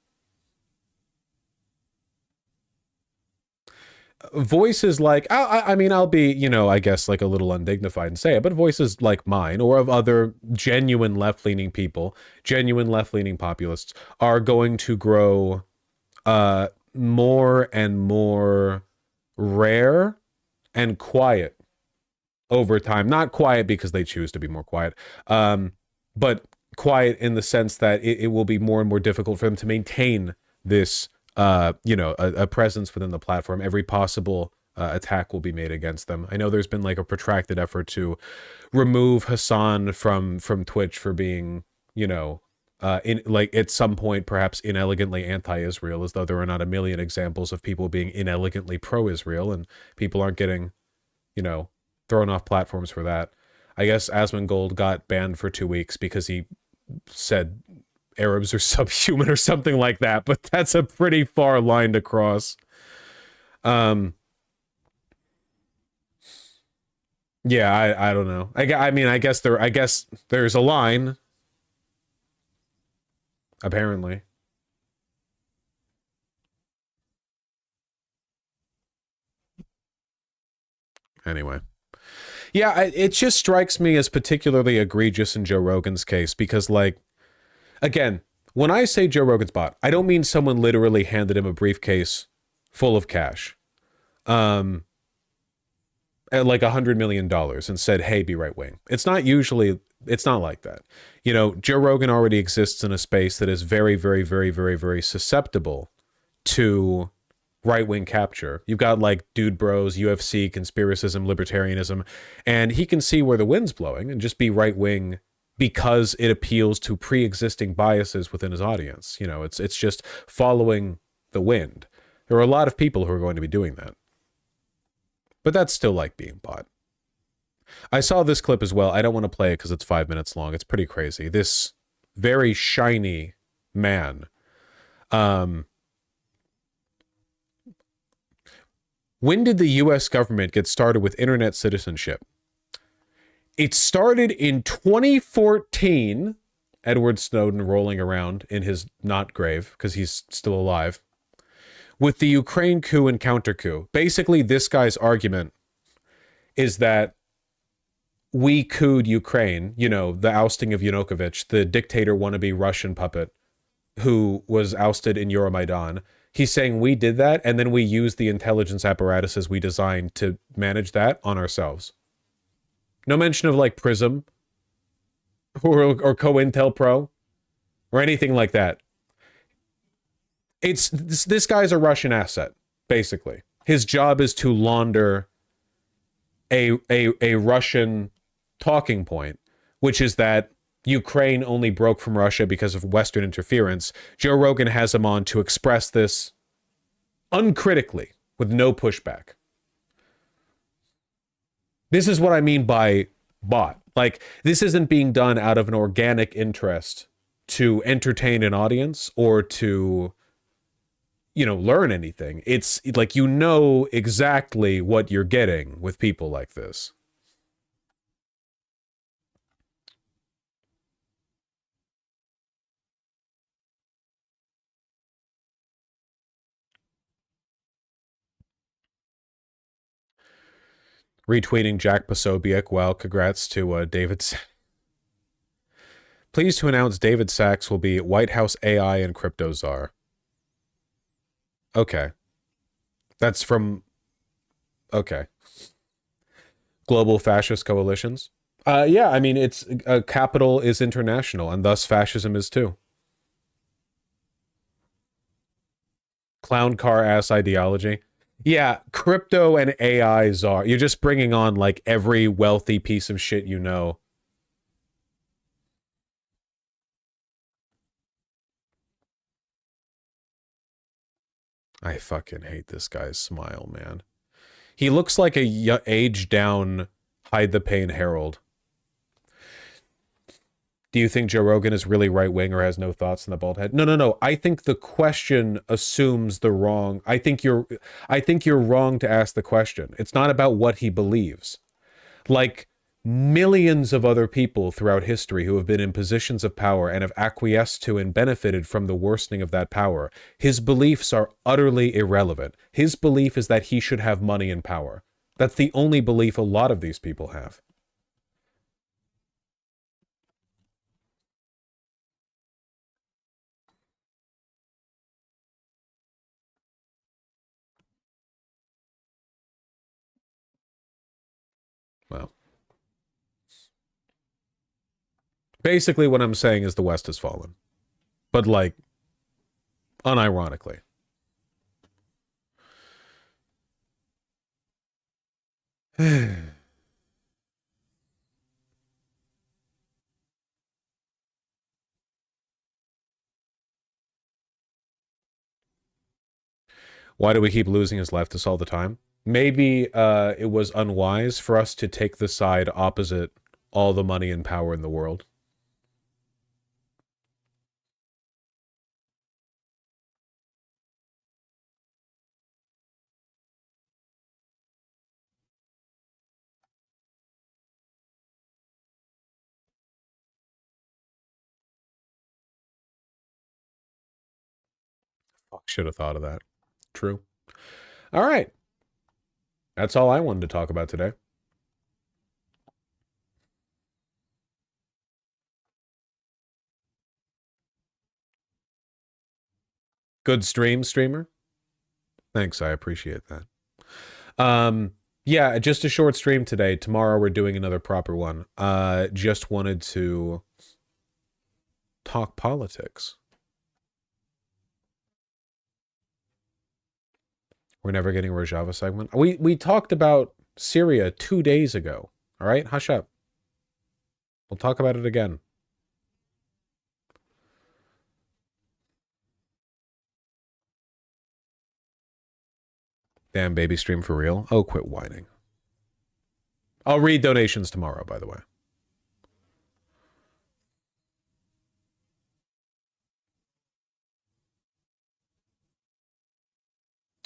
Voices like, I mean, I'll be, you know, I guess like a little undignified and say it, but voices like mine or of other genuine left-leaning people, genuine left-leaning populists are going to grow more and more rare and quiet over time. Not quiet because they choose to be more quiet, but quiet in the sense that it will be more and more difficult for them to maintain this you know, a presence within the platform. Every possible attack will be made against them. I know there's been like a protracted effort to remove Hassan from Twitch for being, you know, in like at some point perhaps inelegantly anti-Israel, as though there are not a million examples of people being inelegantly pro-Israel, and people aren't getting, you know, thrown off platforms for that. I guess Asmongold got banned for 2 weeks because he said Arabs are subhuman or something like that, but that's a pretty far line to cross. Yeah, I don't know. I mean, I guess there's a line. Apparently. Anyway. Yeah, it just strikes me as particularly egregious in Joe Rogan's case because, like, again, when I say Joe Rogan's bot, I don't mean someone literally handed him a briefcase full of cash, at like $100 million and said, hey, be right wing. It's not like that. You know, Joe Rogan already exists in a space that is very, very, very, very, very susceptible to right-wing capture. You've got like Dude Bros, UFC, conspiracism, libertarianism, and he can see where the wind's blowing and just be right-wing because it appeals to pre-existing biases within his audience. You know, it's just following the wind. There are a lot of people who are going to be doing that. But that's still like being bought. I saw this clip as well. I don't want to play it because it's 5 minutes long. It's pretty crazy. This very shiny man. When did the US government get started with internet citizenship? It started in 2014. Edward Snowden rolling around in his not grave because he's still alive. With the Ukraine coup and counter coup. Basically, this guy's argument is that we couped Ukraine, you know, the ousting of Yanukovych, the dictator wannabe Russian puppet who was ousted in Euromaidan. He's saying we did that, and then we used the intelligence apparatuses we designed to manage that on ourselves. No mention of like Prism or COINTELPRO or anything like that. It's this guy's a Russian asset, basically. His job is to launder a Russian talking point, which is that Ukraine only broke from Russia because of Western interference. Joe Rogan has him on to express this uncritically with no pushback. This is what I mean by bot. Like, this isn't being done out of an organic interest to entertain an audience or to, you know, learn anything. It's like, you know exactly what you're getting with people like this. Retweeting Jack Posobiec. Well, congrats to David. Pleased to announce David Sachs will be White House AI and crypto czar. Okay. That's from... Okay. Global fascist coalitions. Yeah, I mean, it's capital is international, and thus fascism is too. Clown car ass ideology. Yeah, crypto and AI czar. You're just bringing on like every wealthy piece of shit you know. I fucking hate this guy's smile, man. He looks like a aged down Hide the Pain Herald. Do you think Joe Rogan is really right-wing or has no thoughts in the bald head? No. I think the question assumes the wrong... I think you're wrong to ask the question. It's not about what he believes. Like millions of other people throughout history who have been in positions of power and have acquiesced to and benefited from the worsening of that power, his beliefs are utterly irrelevant. His belief is that he should have money and power. That's the only belief a lot of these people have. Well, basically what I'm saying is the West has fallen. But like, unironically. Why do we keep losing as leftists all the time? Maybe it was unwise for us to take the side opposite all the money and power in the world. Fuck, should have thought of that. True. All right. That's all I wanted to talk about today. Good stream, streamer. Thanks, I appreciate that. Yeah, just a short stream today. Tomorrow we're doing another proper one. Just wanted to talk politics. We're never getting a Rojava segment. We talked about Syria 2 days ago. All right, hush up. We'll talk about it again. Damn, baby stream for real? Oh, quit whining. I'll read donations tomorrow, by the way.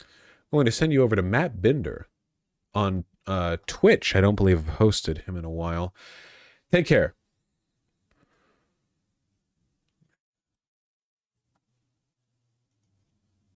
I'm going to send you over to Matt Binder on Twitch. I don't believe I've hosted him in a while. Take care.